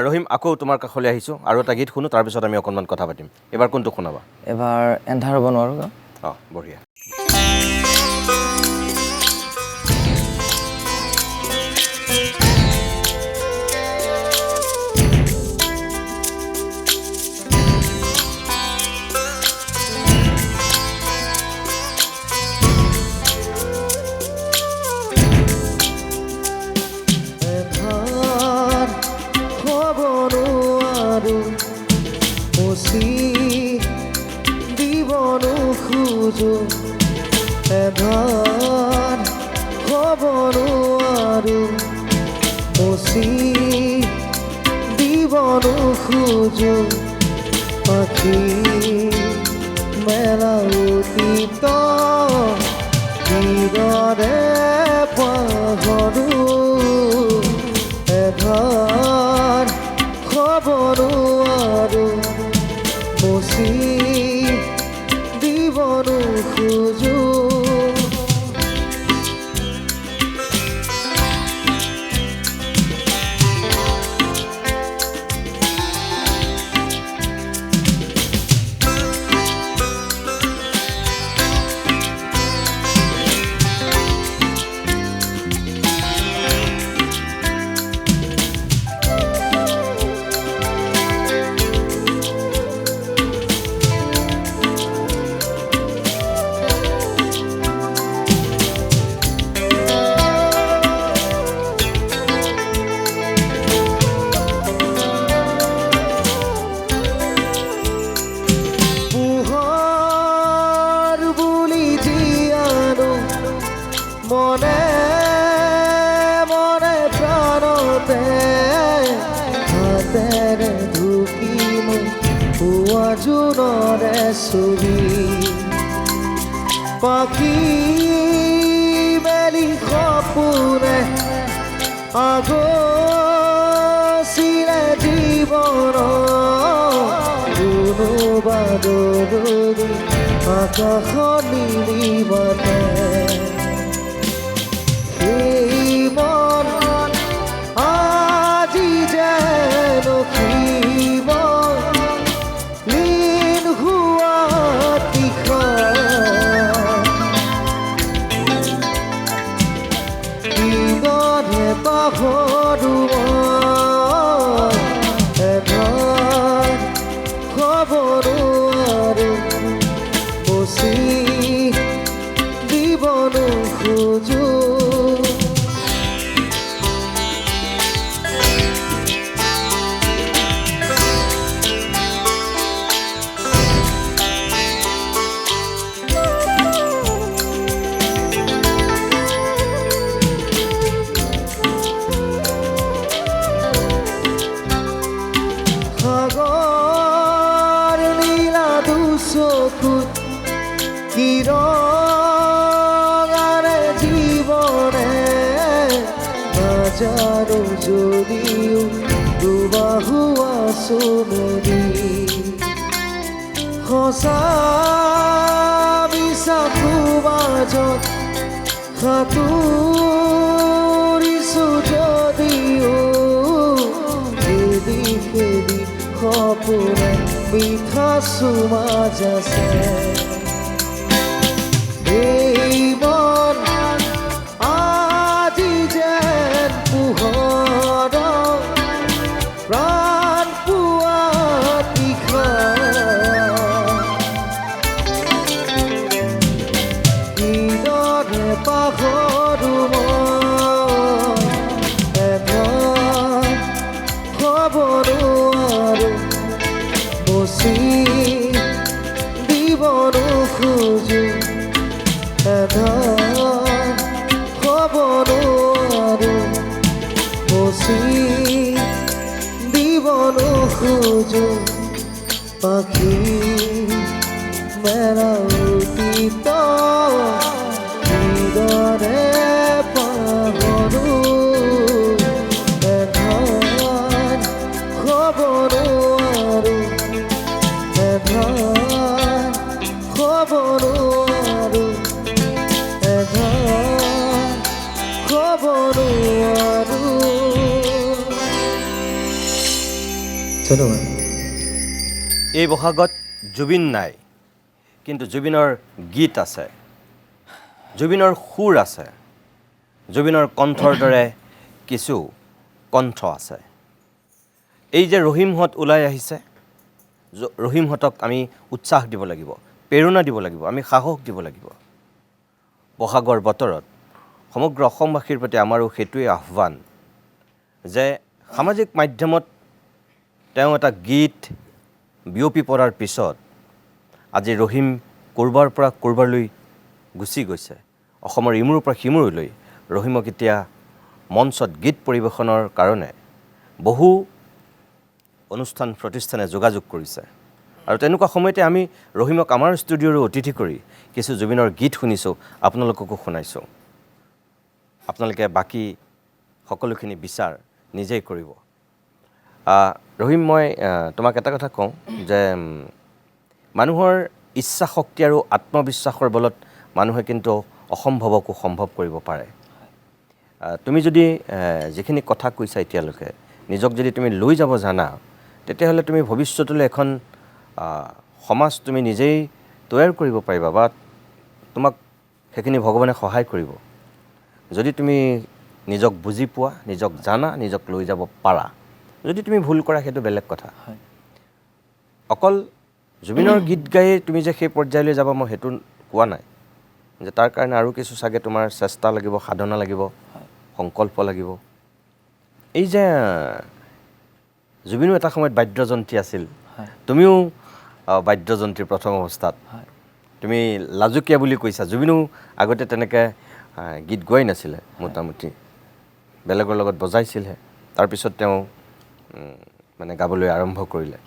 ৰহিম আকৌ তোমাৰ কাষলৈ আহিছোঁ আৰু এটা গীত শুনো তাৰপিছত আমি অকণমান কথা পাতিম এবাৰ কোনটো শুনাবা এবাৰ এন্ধাৰ হ'ব নোৱাৰোঁ অঁ বঢ়িয়া এধান হ'ব নোৱাৰো মচি দিব নোখোজো পাখি মেলা অতীত কিদৰে পাহৰো এধান হ'ব নোৱাৰো মচি দিব নোখোজো মনে মনে প্ৰাণতে হাতেৰে ঢুকি মই পুৱা জোনৰে ছবি পাখি মেলি সপোনে আগচিলে জীৱন কোনোবা দূৰলৈ আকাশ নীলিমাতে আজি যেন কিব লীন হোৱা কিদৰে পাহৰো মুচি দিব নোখোজো সাগৰ নীলা দুচকুত কিৰণাৰে জীৱনে নাজানো যদিও দুবাহু আছো মেলি সঁচা মিছাকো মাজত সাঁতুৰিছো যদিও খেদি খেদি সপোনে মিঠা চুমাজ আছে এই মন আজি যেন পোহৰ প্ৰাণ পোৱা তীখা কিদৰে পাহৰো মই এধন হ'ব নোৱাৰো মুচি দিব নোখোজো এধন হ'ব নোৱাৰো মুচি দিব নোখোজো পাখি মেৰা অতীত কিদৰে পাহৰো এধন হ'ব নোৱাৰো এধন হ'ব নোৱাৰো এধন হ'ব নোৱাৰো ধন্যবাদ এই বহাগত জুবিন নাই কিন্তু জুবিনৰ গীত আছে জুবিনৰ সুৰ আছে জুবিনৰ কণ্ঠৰ দৰে কিছু কণ্ঠ আছে এই যে ৰহিমহঁত ওলাই আহিছে ৰহিমহঁতক আমি উৎসাহ দিব লাগিব প্ৰেৰণা দিব লাগিব আমি সাহস দিব লাগিব বহাগৰ বতৰত সমগ্ৰ অসমবাসীৰ প্ৰতি আমাৰো সেইটোৱে আহ্বান যে সামাজিক মাধ্যমত তেওঁ এটা গীত বিয়পি পৰাৰ পিছত আজি ৰহিম ক'ৰবাৰ পৰা ক'ৰবালৈ গুচি গৈছে অসমৰ ইমূৰৰ পৰা সিমূৰলৈ ৰহিমক এতিয়া মঞ্চত গীত পৰিৱেশনৰ কাৰণে বহু অনুষ্ঠান প্ৰতিষ্ঠানে যোগাযোগ কৰিছে আৰু তেনেকুৱা সময়তে আমি ৰহিমক আমাৰ ষ্টুডিঅ'ৰো অতিথি কৰি কিছু জুবিনৰ গীত শুনিছোঁ আপোনালোককো শুনাইছোঁ আপোনালোকে বাকী সকলোখিনি বিচাৰ নিজেই কৰিব ৰহিম মই তোমাক এটা কথা কওঁ যে মানুহৰ ইচ্ছা শক্তি আৰু আত্মবিশ্বাসৰ বলত মানুহে কিন্তু অসম্ভৱকো সম্ভৱ কৰিব পাৰে তুমি যদি যিখিনি কথা কৈছা এতিয়ালৈকে নিজক যদি তুমি লৈ যাব জানা তেতিয়াহ'লে তুমি ভৱিষ্যতলৈ এখন সমাজ তুমি নিজেই তৈয়াৰ কৰিব পাৰিবা বা তোমাক সেইখিনি ভগৱানে সহায় কৰিব যদি তুমি নিজক বুজি পোৱা নিজক জানা নিজক লৈ যাব পাৰা যদি তুমি ভুল কৰা সেইটো বেলেগ কথা অকল জুবিনৰ গীত গায়ে তুমি যে সেই পৰ্যায়লৈ যাব মই সেইটো কোৱা নাই যে তাৰ কাৰণে আৰু কিছু চাগে তোমাৰ চেষ্টা লাগিব সাধনা লাগিব সংকল্প লাগিব এই যে জুবিনো এটা সময়ত বাদ্যযন্ত্ৰী আছিল তুমিও বাদ্যযন্ত্ৰী প্ৰথম অৱস্থাত তুমি লাজুকীয়া বুলি কৈছা জুবিনো আগতে তেনেকৈ গীত গোৱাই নাছিলে মোটামুটি বেলেগৰ লগত বজাইছিলহে তাৰপিছত তেওঁ মানে গাবলৈ আৰম্ভ কৰিলে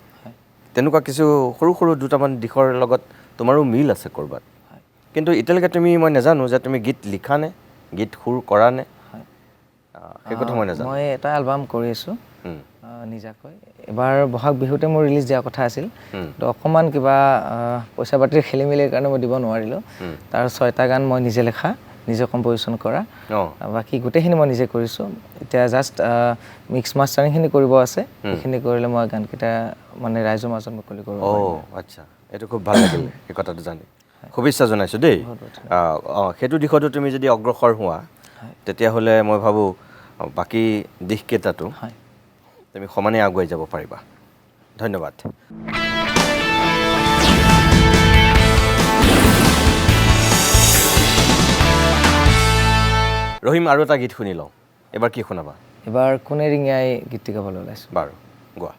তেনেকুৱা কিছু সৰু সৰু দুটামান দিশৰ লগত তোমাৰো মিল আছে ক'ৰবাত কিন্তু এতিয়ালৈকে তুমি মই নাজানো যে তুমি গীত লিখা নে গীত সুৰ কৰা নে সেই কথা মই নাজানো মই এটা এলবাম কৰি আছোঁ নিজাকৈ এবাৰ বহাগ বিহুতে মোৰ ৰিলিজ দিয়াৰ কথা আছিল তো অকণমান কিবা পইচা পাতিৰ খেলি মেলিৰ কাৰণে মই দিব নোৱাৰিলোঁ তাৰ 6টা গান মই নিজে লেখা নিজে কম্প'জিশ্যন কৰা বাকী গোটেইখিনি মই নিজে কৰিছোঁ এতিয়া জাষ্ট মিক্স মাষ্টাৰিংখিনি কৰিব আছে সেইখিনি কৰিলে মই গানকেইটা মানে ৰাইজৰ মাজত মুকলি কৰিব আচ্ছা এইটো খুব ভাল লাগিল এই কথাটো জানি শুভেচ্ছা জনাইছোঁ দেই সেইটো দিশতো তুমি যদি অগ্ৰসৰ হোৱা তেতিয়াহ'লে মই ভাবোঁ বাকী দিশকেইটাতো তুমি সমানে আগুৱাই যাব পাৰিবা ধন্যবাদ ৰহিম আৰু এটা গীত শুনি লওঁ এবাৰ কি শুনাবা এবাৰ কোনে ৰিঙাই গীতটি গাবলৈ ওলাইছোঁ বাৰু গোৱা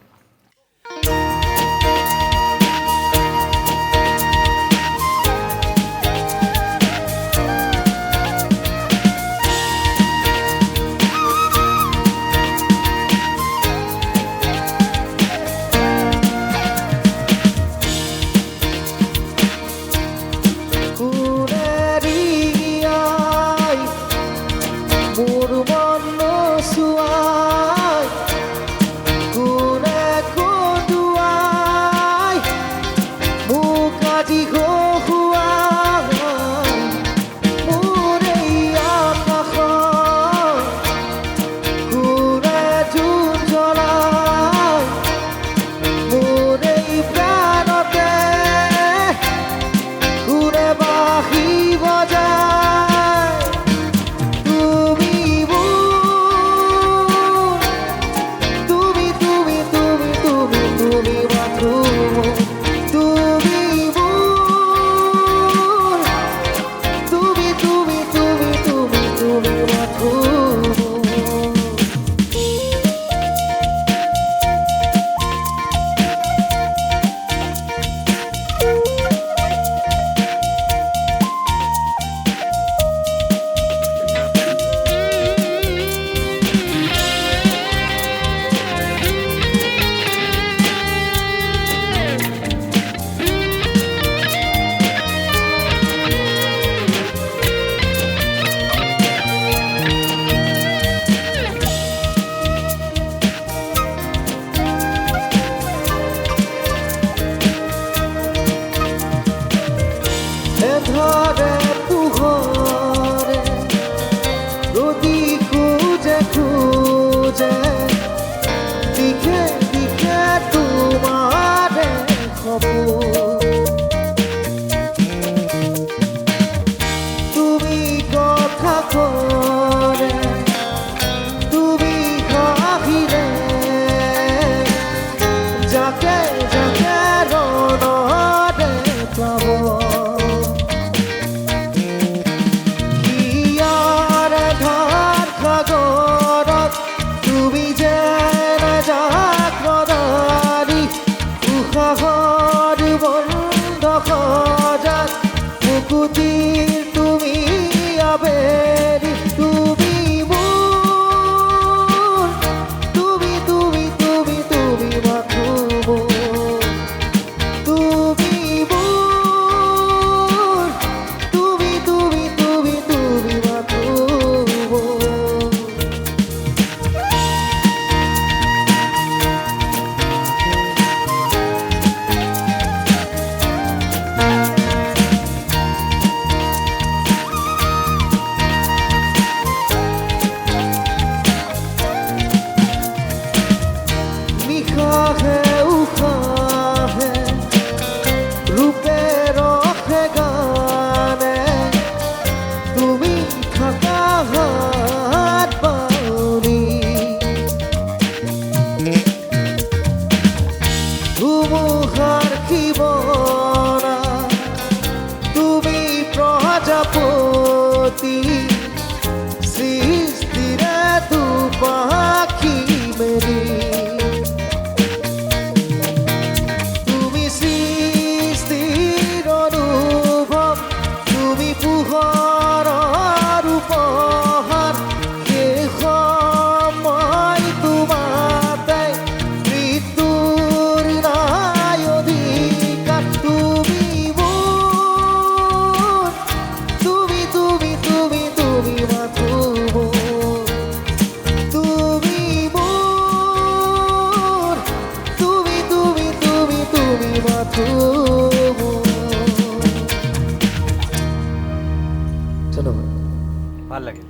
ভাল লাগিল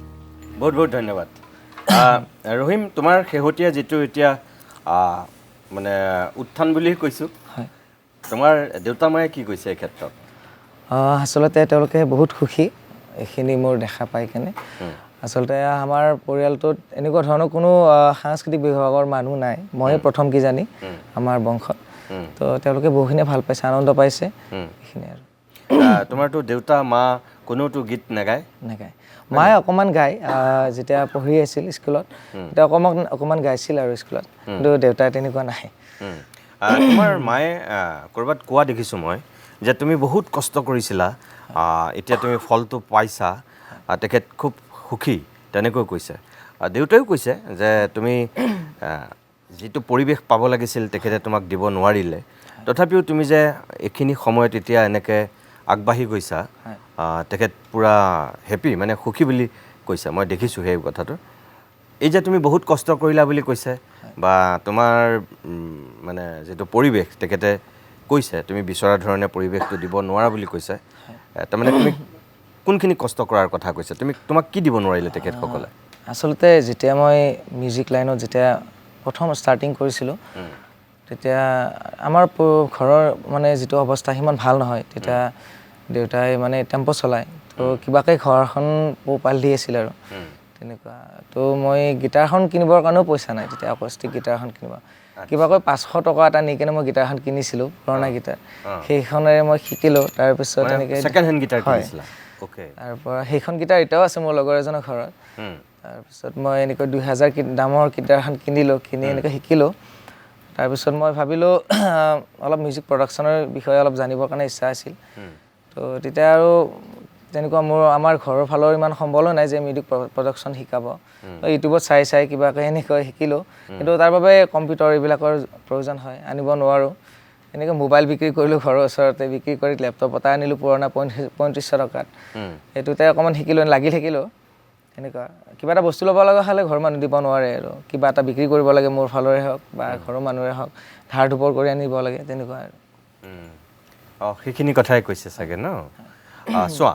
বহুত বহুত ধন্যবাদ ৰহিম তোমাৰ শেহতীয়া যিটো এতিয়া মানে উত্থান বুলি কৈছোঁ তোমাৰ দেউতা মায়ে কি কৈছে এই ক্ষেত্ৰত আচলতে তেওঁলোকে বহুত সুখী এইখিনি মোৰ দেখা পাই কেনে আচলতে আমাৰ পৰিয়ালটোত এনেকুৱা ধৰণৰ কোনো সাংস্কৃতিক বিভাগৰ মানুহ নাই ময়ে প্ৰথম কি জানি আমাৰ বংশত তো তেওঁলোকে বহুখিনি ভাল পাইছে আনন্দ পাইছে এইখিনি আৰু তোমাৰতো দেউতা মা কোনোটো গীত নাগায় মায়ে অকণমান গায় যেতিয়া পঢ়ি আছিল স্কুলত তেতিয়া অকণমান গাইছিল আৰু স্কুলত কিন্তু দেউতাই তেনেকুৱা নাই তোমাৰ মায়ে ক'ৰবাত কোৱা দেখিছোঁ মই যে তুমি বহুত কষ্ট কৰিছিলা এতিয়া তুমি ফলটো পাইছা তেখেত খুব সুখী তেনেকৈ কৈছে দেউতাইও কৈছে যে তুমি যিটো পৰিৱেশ পাব লাগিছিল তেখেতে তোমাক দিব নোৱাৰিলে তথাপিও তুমি যে এইখিনি সময়ত এতিয়া এনেকৈ আগবাঢ়ি গৈছা তেখেত পূৰা হেপী মানে সুখী বুলি কৈছে মই দেখিছোঁ সেই কথাটো এই যে তুমি বহুত কষ্ট কৰিলা বুলি কৈছে বা তোমাৰ মানে যিটো পৰিৱেশ তেখেতে কৈছে তুমি বিচৰা ধৰণে পৰিৱেশটো দিব নোৱাৰা বুলি কৈছে তাৰমানে তুমি কোনখিনি কষ্ট কৰাৰ কথা কৈছে তোমাক কি দিব নোৱাৰিলে তেখেতসকলে আচলতে যেতিয়া মই মিউজিক লাইনত যেতিয়া প্ৰথম ষ্টাৰ্টিং কৰিছিলোঁ তেতিয়া আমাৰ ঘৰৰ মানে যিটো অৱস্থা সিমান ভাল নহয় তেতিয়া দেউতাই মানে টেম্প' চলায় তো কিবাকৈ ঘৰখন পোহপাল দি আছিল আৰু তেনেকুৱা তো মই গীটাৰখন কিনিবৰ কাৰণেও পইচা নাই তেতিয়া একষ্টিক গীটাৰখন কিনিব কিবাকৈ 500 টকা এটা নি কিনে মই গীটাৰখন কিনিছিলোঁ পুৰণা গীটাৰ সেইখনেৰে মই শিকিলোঁ তাৰপিছত এনেকৈ ছেকেণ্ড হেণ্ড গীটাৰ কিনিছিলা অ'কে তাৰপৰা সেইখন গীটাৰ এতিয়াও আছে মোৰ লগৰ এজনৰ ঘৰত তাৰপিছত মই এনেকৈ 2000 দামৰ গীটাৰখন কিনিলোঁ কিনি এনেকৈ শিকিলোঁ তাৰপিছত মই ভাবিলোঁ অলপ মিউজিক প্ৰডাকশ্যনৰ বিষয়ে অলপ জানিবৰ কাৰণে ইচ্ছা আছিল তো তেতিয়া আৰু তেনেকুৱা আমাৰ ঘৰৰ ফালৰ ইমান সম্বলো নাই যে মিউজিক প্ৰডাকশ্যন শিকাব ইউটিউবত চাই কিবাকৈ এনেকৈ শিকিলোঁ কিন্তু তাৰ বাবে কম্পিউটাৰ এইবিলাকৰ প্ৰয়োজন হয় আনিব নোৱাৰোঁ এনেকৈ মোবাইল বিক্ৰী কৰিলোঁ ঘৰৰ ওচৰতে বিক্ৰী কৰি লেপটপ এটা আনিলোঁ পুৰণা 3500 টকাত সেইটোতে অকণমান শিকিলোঁ লাগি থাকিলোঁ এনেকুৱা কিবা এটা বস্তু ল'ব লগা হ'লে ঘৰৰ মানুহ দিব নোৱাৰে আৰু কিবা এটা বিক্ৰী কৰিব লাগে মোৰ ফালৰে হওক বা ঘৰৰ মানুহৰে হওক ধাৰ ধুপৰ কৰি আনিব লাগে তেনেকুৱা আৰু সেইখিনি কথাই কৈছে চাগে ন চোৱা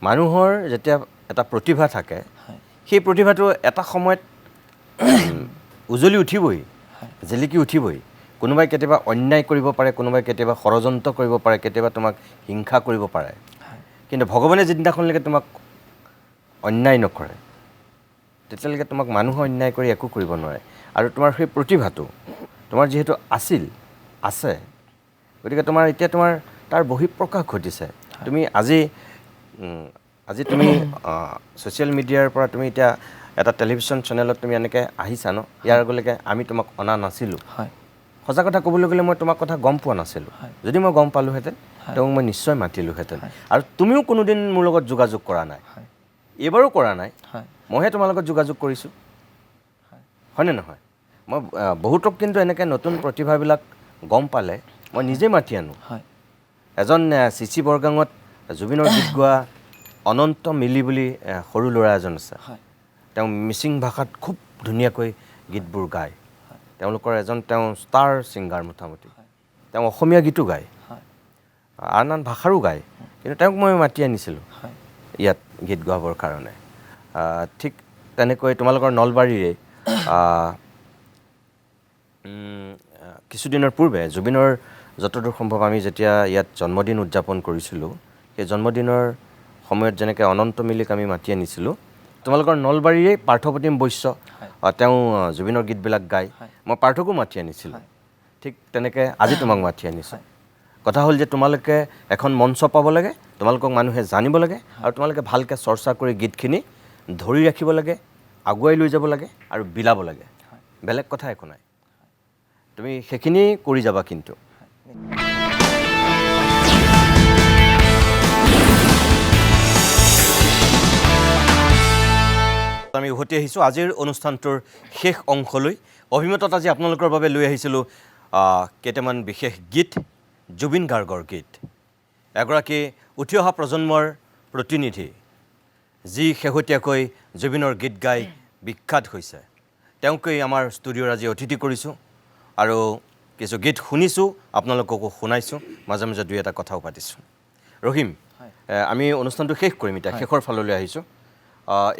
মানুহৰ যেতিয়া এটা প্ৰতিভা থাকে সেই প্ৰতিভাটো এটা সময়ত উজলি উঠিবই জিলিকি উঠিবই কোনোবাই কেতিয়াবা অন্যায় কৰিব পাৰে কোনোবাই কেতিয়াবা ষড়যন্ত্ৰ কৰিব পাৰে কেতিয়াবা তোমাক হিংসা কৰিব পাৰে কিন্তু ভগৱানে যিদিনাখনলৈকে তোমাক অন্যায় নকৰে তেতিয়ালৈকে তোমাক মানুহে অন্যায় কৰি একো কৰিব নোৱাৰে আৰু তোমাৰ সেই প্ৰতিভাটো তোমাৰ যিহেতু আছে গতিকে তোমাৰ এতিয়া তোমাৰ তাৰ বহিঃপ্ৰকাশ ঘটিছে তুমি আজি তুমি ছ'চিয়েল মিডিয়াৰ পৰা তুমি এতিয়া এটা টেলিভিশ্যন চেনেলত তুমি এনেকৈ আহিছা ন ইয়াৰ আগলৈকে আমি তোমাক অনা নাছিলোঁ সঁচা কথা ক'বলৈ গ'লে মই তোমাক কথা গম পোৱা নাছিলোঁ যদি মই গম পালোহেঁতেন তেওঁক মই নিশ্চয় মাতিলোহেঁতেন আৰু তুমিও কোনোদিন মোৰ লগত যোগাযোগ কৰা নাই এইবাৰো কৰা নাই মইহে তোমাৰ লগত যোগাযোগ কৰিছোঁ হয়নে নহয় মই বহুতক কিন্তু এনেকৈ নতুন প্ৰতিভাবিলাক গম পালে মই নিজে মাতি আনো এজন চিচি বৰগাঙত জুবিনৰ গীত গোৱা অনন্ত মিলি বুলি সৰু ল'ৰা এজন আছে তেওঁ মিচিং ভাষাত খুব ধুনীয়াকৈ গীতবোৰ গায় তেওঁলোকৰ তেওঁ ষ্টাৰ ছিংগাৰ মোটামুটি তেওঁ অসমীয়া গীতো গায় আন ভাষাৰো গায় কিন্তু তেওঁক মই মাতি আনিছিলোঁ ইয়াত গীত গোৱাবৰ কাৰণে ঠিক তেনেকৈ তোমালোকৰ নলবাৰীৰে কিছুদিনৰ পূৰ্বে জুবিনৰ যতদূৰ সম্ভৱ আমি যেতিয়া ইয়াত জন্মদিন উদযাপন কৰিছিলোঁ সেই জন্মদিনৰ সময়ত যেনেকৈ অনন্ত মিলিক আমি মাতি আনিছিলোঁ তোমালোকৰ নলবাৰীৰে পাৰ্থপ্ৰতিম বৈশ্য তেওঁ জুবিনৰ গীতবিলাক গায় মই পাৰ্থকো মাতি আনিছিলোঁ ঠিক তেনেকৈ আজি তোমাক মাতি আনিছোঁ কথা হ'ল যে তোমালোকে এখন মঞ্চ পাব লাগে তোমালোকক মানুহে জানিব লাগে আৰু তোমালোকে ভালকৈ চৰ্চা কৰি গীতখিনি ধৰি ৰাখিব লাগে আগুৱাই লৈ যাব লাগে আৰু বিলাব লাগে বেলেগ কথা একো নাই তুমি সেইখিনি কৰি যাবা কিন্তু আমি উভতি আহিছোঁ আজিৰ অনুষ্ঠানটোৰ শেষ অংশলৈ অভিমতত আজি আপোনালোকৰ বাবে লৈ আহিছিলোঁ কেইটামান বিশেষ গীত জুবিন গাৰ্গৰ গীত এগৰাকী উঠি অহা প্ৰজন্মৰ প্ৰতিনিধি যি শেহতীয়াকৈ জুবিনৰ গীত গাই বিখ্যাত হৈছে তেওঁকেই আমাৰ ষ্টুডিঅ'ৰ আজি অতিথি কৰিছোঁ আৰু কিছু গীত শুনিছোঁ আপোনালোককো শুনাইছোঁ মাজে মাজে দুই এটা কথাও পাতিছোঁ ৰহিম আমি অনুষ্ঠানটো শেষ কৰিম এতিয়া শেষৰ ফাললৈ আহিছোঁ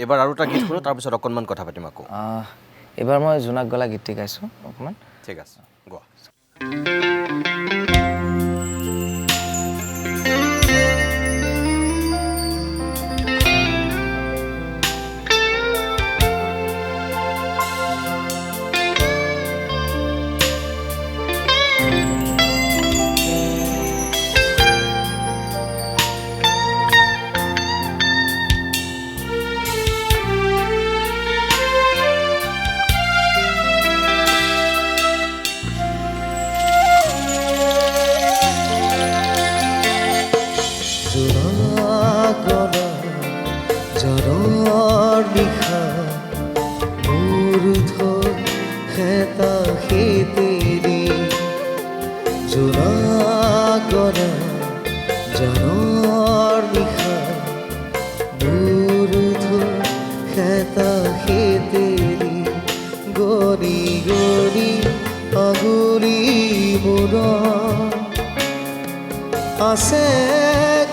এবাৰ আৰু এটা গীত শুনো তাৰপিছত অকণমান কথা পাতিম আকৌ এইবাৰ মই জোনাক গলা গীতটি গাইছোঁ অকণমান ঠিক আছে গোৱা গনা জানৰ নিশা মোৰ ধৰ হেতা খেতেৰি জোনা গনা জানৰ নিশা মোৰ ধৰ হেতা খেতেৰি গনি গনি আগুলি মোৰ আছে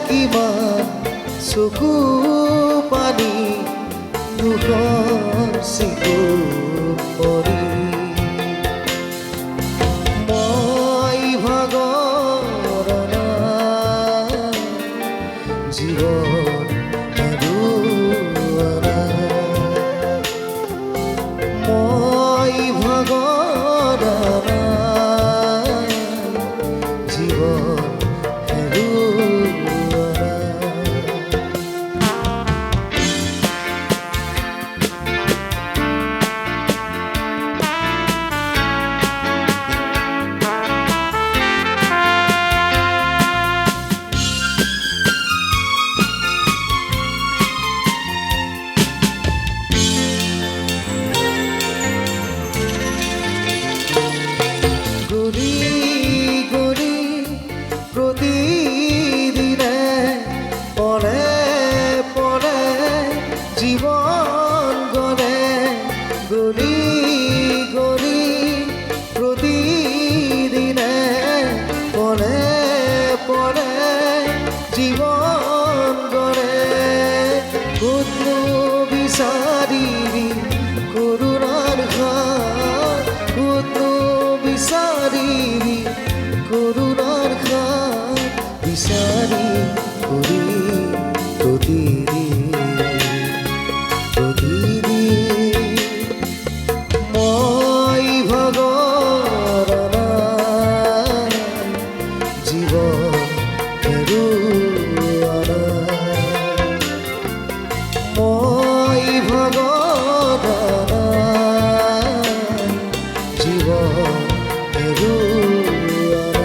কিমান চকু পানী দুখৰ চিকুৰ পৰি মই ভাগৰ জীৱন হেৰুৱানা মই ভাগৰ জীৱন হেৰুৱানা গলি গলি প্ৰতিদিনে পৰে পৰে জীৱন গলে গলি গলি প্ৰতিদিনে পৰে পৰে জীৱন গলে ক'তনো বিচাৰিবি কৰোণাৰ ঘাট ক'তনো বিচাৰিবি কৰোণাৰ ঘাট বিচাৰি কৰি প্ৰতিদিন মই ভাগৰ জীৱন হেৰুৱানা মই ভাগৰ জীৱন হেৰুৱানা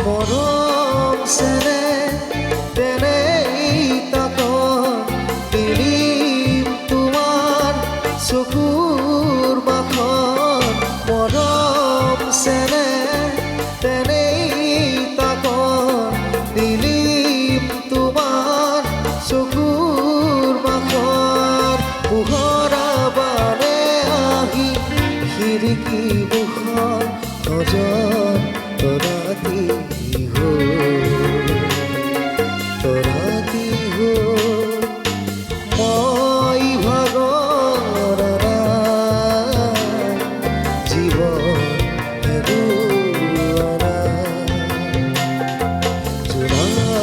মৰম চেনেহ তেনেই তাকৰ দিলিম তোমাৰ চকুৰ বাখত মৰম চেনেহ তেনেই তাকৰ দিলিম তোমাৰ চকুৰ বাখত পোহৰা বাৰে আহি খিৰিকী মুখত নজৰ তৰাতি মই ভাগৰ জীৱন হেৰুৱানা জোনা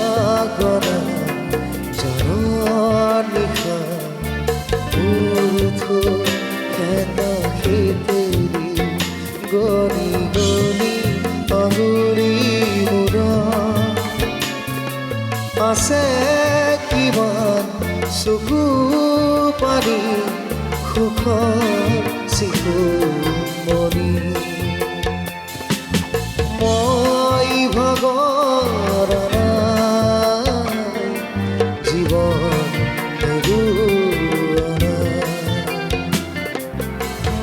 গনা জানৰ নিশা মোৰ থৈ হেতা খেতেৰি গনি গনি আগুৰি মোৰ আছে কিমান চকু পানী সুখৰ চিকুমনি মই ভাগৰ জীৱন হেৰুৱানা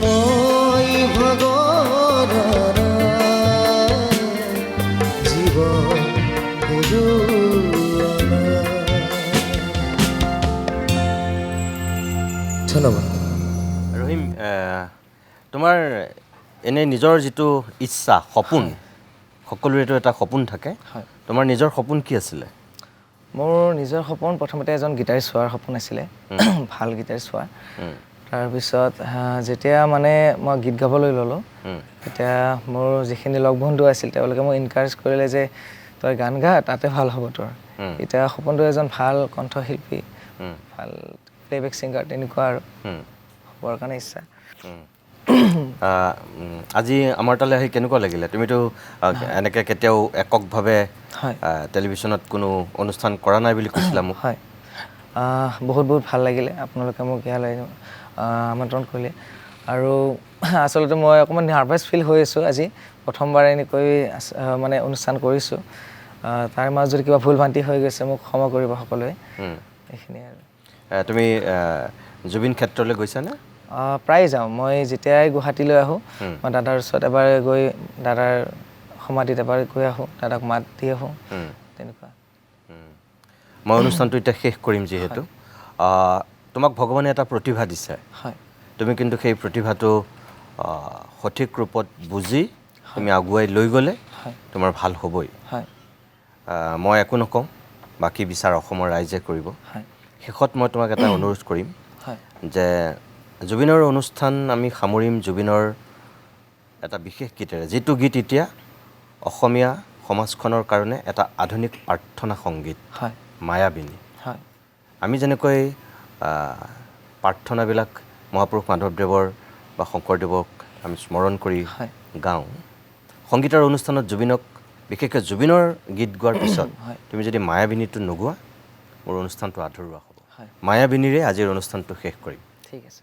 মই ভাগৰ জীৱন হেৰুৱানা ধন্যবাদ ৰহিম তোমাৰ এনে নিজৰ যিটো ইচ্ছা সপোন সকলোৰেতো এটা সপোন থাকে হয় তোমাৰ নিজৰ সপোন কি আছিলে মোৰ নিজৰ সপোন প্ৰথমতে এজন গীটাৰিষ্ট হোৱাৰ সপোন আছিলে ভাল গীটাৰিষ্ট হোৱা তাৰপিছত যেতিয়া মানে মই গীত গাবলৈ ল'লোঁ তেতিয়া মোৰ যিখিনি লগ বন্ধু আছিল তেওঁলোকে মোক এনকাৰেজ কৰিলে যে তই গান গা তাতে ভাল হ'ব তোৰ এতিয়া সপোনটো এজন ভাল কণ্ঠশিল্পী ভাল প্লেবেক ছিংগাৰ তেনেকুৱা আৰু হ'বৰ কাৰণে ইচ্ছা আজি আমাৰ তালৈ আহি কেনেকুৱা লাগিলে তুমিতো এনেকৈ কেতিয়াও এককভাৱে হয় টেলিভিশ্যনত কোনো অনুষ্ঠান কৰা নাই বুলি কৈছিলা মোক হয় বহুত বহুত ভাল লাগিলে আপোনালোকে মোক ইয়ালৈ আমন্ত্ৰণ কৰিলে আৰু আচলতে মই অকণমান নাৰ্ভাছ ফিল হৈ আছোঁ আজি প্ৰথমবাৰ এনেকৈ মানে অনুষ্ঠান কৰিছোঁ তাৰ মাজত যদি কিবা ভুল ভ্ৰান্তি হৈ গৈছে মোক ক্ষমা কৰিব সকলোৱে এইখিনিয়ে আৰু তুমি জুবিন ক্ষেত্ৰলৈ গৈছানে প্ৰায় যাওঁ মই যেতিয়াই গুৱাহাটীলৈ আহোঁ মই দাদাৰ ওচৰত এবাৰ গৈ দাদাৰ সমাধিত এবাৰ গৈ আহোঁ দাদাক মাত দি আহোঁ তেনেকুৱা মই অনুষ্ঠানটো এতিয়া শেষ কৰিম যিহেতু তোমাক ভগৱানে এটা প্ৰতিভা দিছে হয় তুমি কিন্তু সেই প্ৰতিভাটো সঠিক ৰূপত বুজি তুমি আগুৱাই লৈ গ'লে তোমাৰ ভাল হ'বই হয় মই একো নকওঁ বাকী বিচাৰ অসমৰ ৰাইজে কৰিব হয় শেষত মই তোমাক এটা অনুৰোধ কৰিম হয় যে জুবিনৰ অনুষ্ঠান আমি সামৰিম জুবিনৰ এটা বিশেষ গীতেৰে যিটো গীত এতিয়া অসমীয়া সমাজখনৰ কাৰণে এটা আধুনিক প্ৰাৰ্থনা সংগীত হয় মায়াবিনী হয় আমি যেনেকৈ প্ৰাৰ্থনাবিলাক মহাপুৰুষ মাধৱদেৱৰ বা শংকৰদেৱক আমি স্মৰণ কৰি গাওঁ সংগীতৰ অনুষ্ঠানত জুবিনক বিশেষকৈ জুবিনৰ গীত গোৱাৰ পিছত তুমি যদি মায়াবিনীটো নোগোৱা মোৰ অনুষ্ঠানটো আধৰুৱা হ'ব মায়াবিনীৰে আজিৰ অনুষ্ঠানটো শেষ কৰিম ঠিক আছে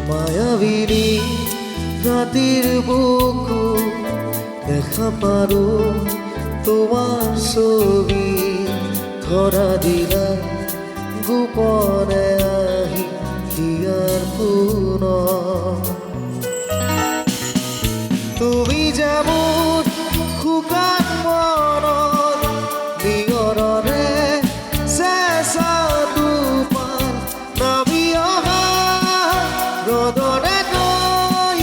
মায়াবিনী ৰাতেৰ বুকু দেখা পাৰো তোমাৰ ছবি ধৰা দিলা গোপনে আহি হিয়াৰ পুন তুমি যেমন শুকান মনত নিয়ৰৰে চেঁচা দুপান নামি অহা ৰ'দৰে গৈ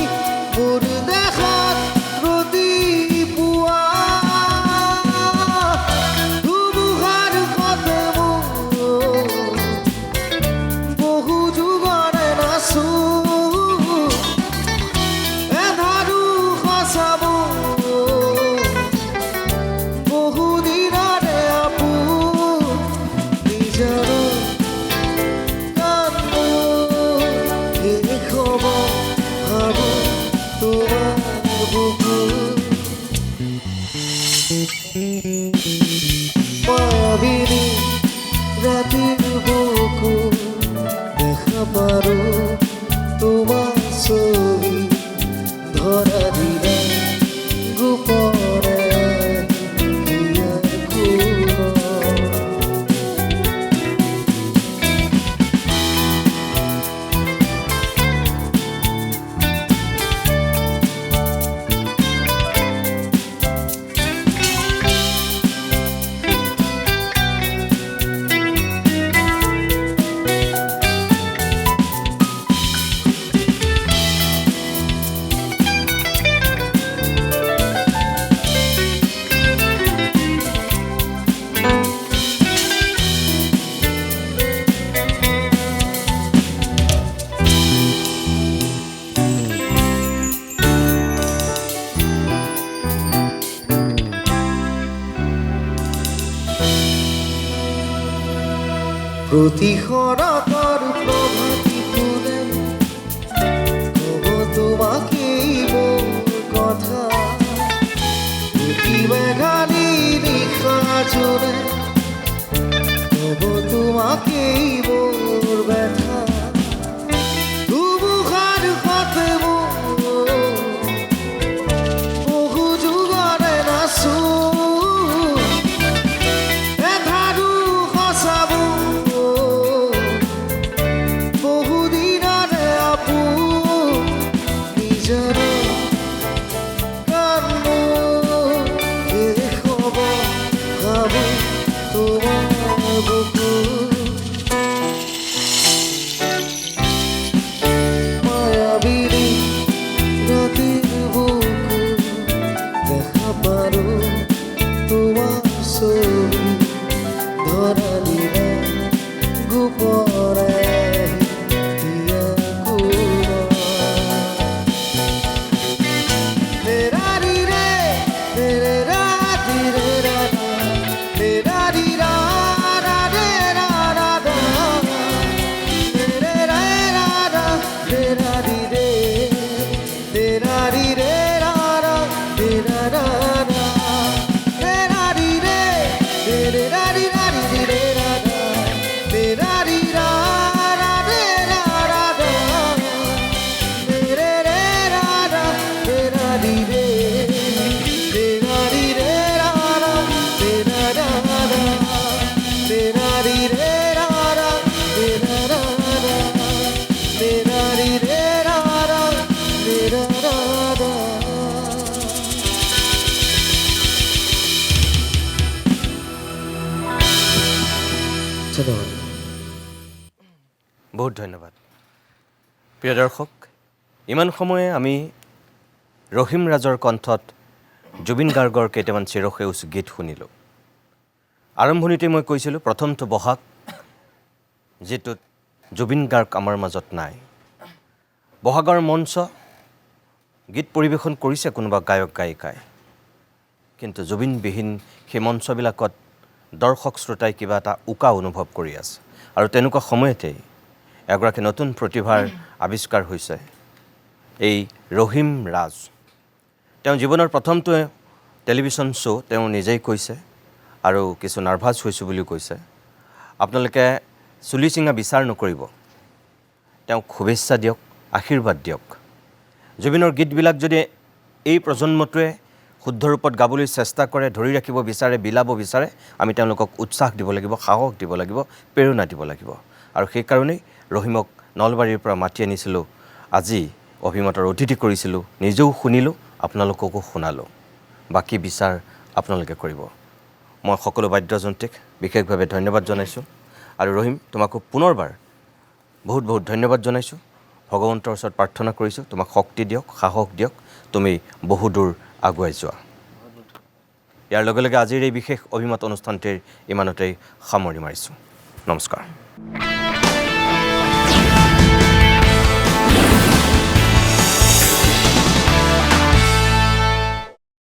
মোৰ দেশত ৰাতিপুৱা ধুমুহাৰ সতে মোৰ বহু যুগৰে নাচো এধাৰো সঁচাব বহু দিনৰে আপোন নিজৰ কান্দো শেষ হ'ব ভাবো তোমাৰ বুকুত মায়াবিনী ৰাতিৰ বুকু দেখা পাৰো তোমাৰ ছবি ধৰা দিলা গোপনে হিয়াৰ কোণত প্ৰতিশোধকৰ প্ৰভাতী ফুলে ক'ব তোমাকেই মোৰ জনে কব তোমাকেই মোৰ ব্যথা দুমুখাৰ দুখতে মোৰ বহু যুগৰে নাচো এধাৰো সঁচাব বহু দিনৰে আপো নিজৰ মায়াবিনী রাতের বুকু দেখা পারো তোমার ছবি ধরা দিলা গোপনে দিয়া কুমা তেরারি রে তেরে রাতি রে রানা তেরারি রা রা রে রা রা রা তেরে রে রা রা তেরারি রে তেরারি রে রা রা তেরা রা রা তেরারি রে তেরে রারি রারি রে রা রা তেরারি রা রা রে রা রা রা তেরে রে রা রা তেরারি রে তেরারি রে রা রা তেরা রা রা তেরারি রে রা রা তেরা রা রা তেরারি রে রা রা তেরা রা রা ধন্যবাদ বহুত ধন্যবাদ প্ৰিয় দৰ্শক ইমান সময়ে আমি ৰহিম ৰাজৰ কণ্ঠত জুবিন গাৰ্গৰ কেইটামান চিৰসেউজ গীত শুনিলোঁ আৰম্ভণিতে মই কৈছিলোঁ প্ৰথমটো বহাগ যিটোত জুবিন গাৰ্গ আমাৰ মাজত নাই বহাগৰ মঞ্চ গীত পৰিৱেশন কৰিছে কোনোবা গায়ক গায়িকাই কিন্তু জুবিনবিহীন সেই মঞ্চবিলাকত দৰ্শক শ্ৰোতাই কিবা এটা উকা অনুভৱ কৰি আছে আৰু তেনেকুৱা সময়তেই এগৰাকী নতুন প্ৰতিভাৰ আৱিষ্কাৰ হৈছে এই ৰহিম ৰাজ তেওঁ জীৱনৰ প্ৰথমটো টেলিভিছন শ্ব' তেওঁ নিজেই কৈছে আৰু কিছু নাৰ্ভাছ হৈছোঁ বুলিও কৈছে আপোনালোকে চুলি চিঙা বিচাৰ নকৰিব তেওঁক শুভেচ্ছা দিয়ক আশীৰ্বাদ দিয়ক জুবিনৰ গীতবিলাক যদি এই প্ৰজন্মটোৱে শুদ্ধ ৰূপত গাবলৈ চেষ্টা কৰে ধৰি ৰাখিব বিচাৰে বিলাব বিচাৰে আমি তেওঁলোকক উৎসাহ দিব লাগিব সাহস দিব লাগিব প্ৰেৰণা দিব লাগিব আৰু সেইকাৰণেই ৰহিমক নলবাৰীৰ পৰা মাতি আনিছিলোঁ আজি অভিমতৰ অতিথি কৰিছিলোঁ নিজেও শুনিলোঁ আপোনালোককো শুনালোঁ বাকী বিচাৰ আপোনালোকে কৰিব মই সকলো বাদ্যযন্ত্ৰীক বিশেষভাৱে ধন্যবাদ জনাইছোঁ আৰু ৰহিম তোমাকো পুনৰবাৰ বহুত বহুত ধন্যবাদ জনাইছোঁ ভগৱন্তৰ ওচৰত প্ৰাৰ্থনা কৰিছোঁ তোমাক শক্তি দিয়ক সাহস দিয়ক তুমি বহু দূৰ আগুৱাই যোৱা ইয়াৰ লগে লগে আজিৰ এই বিশেষ অভিমত অনুষ্ঠানটিৰ ইমানতেই সামৰি মাৰিছোঁ নমস্কাৰ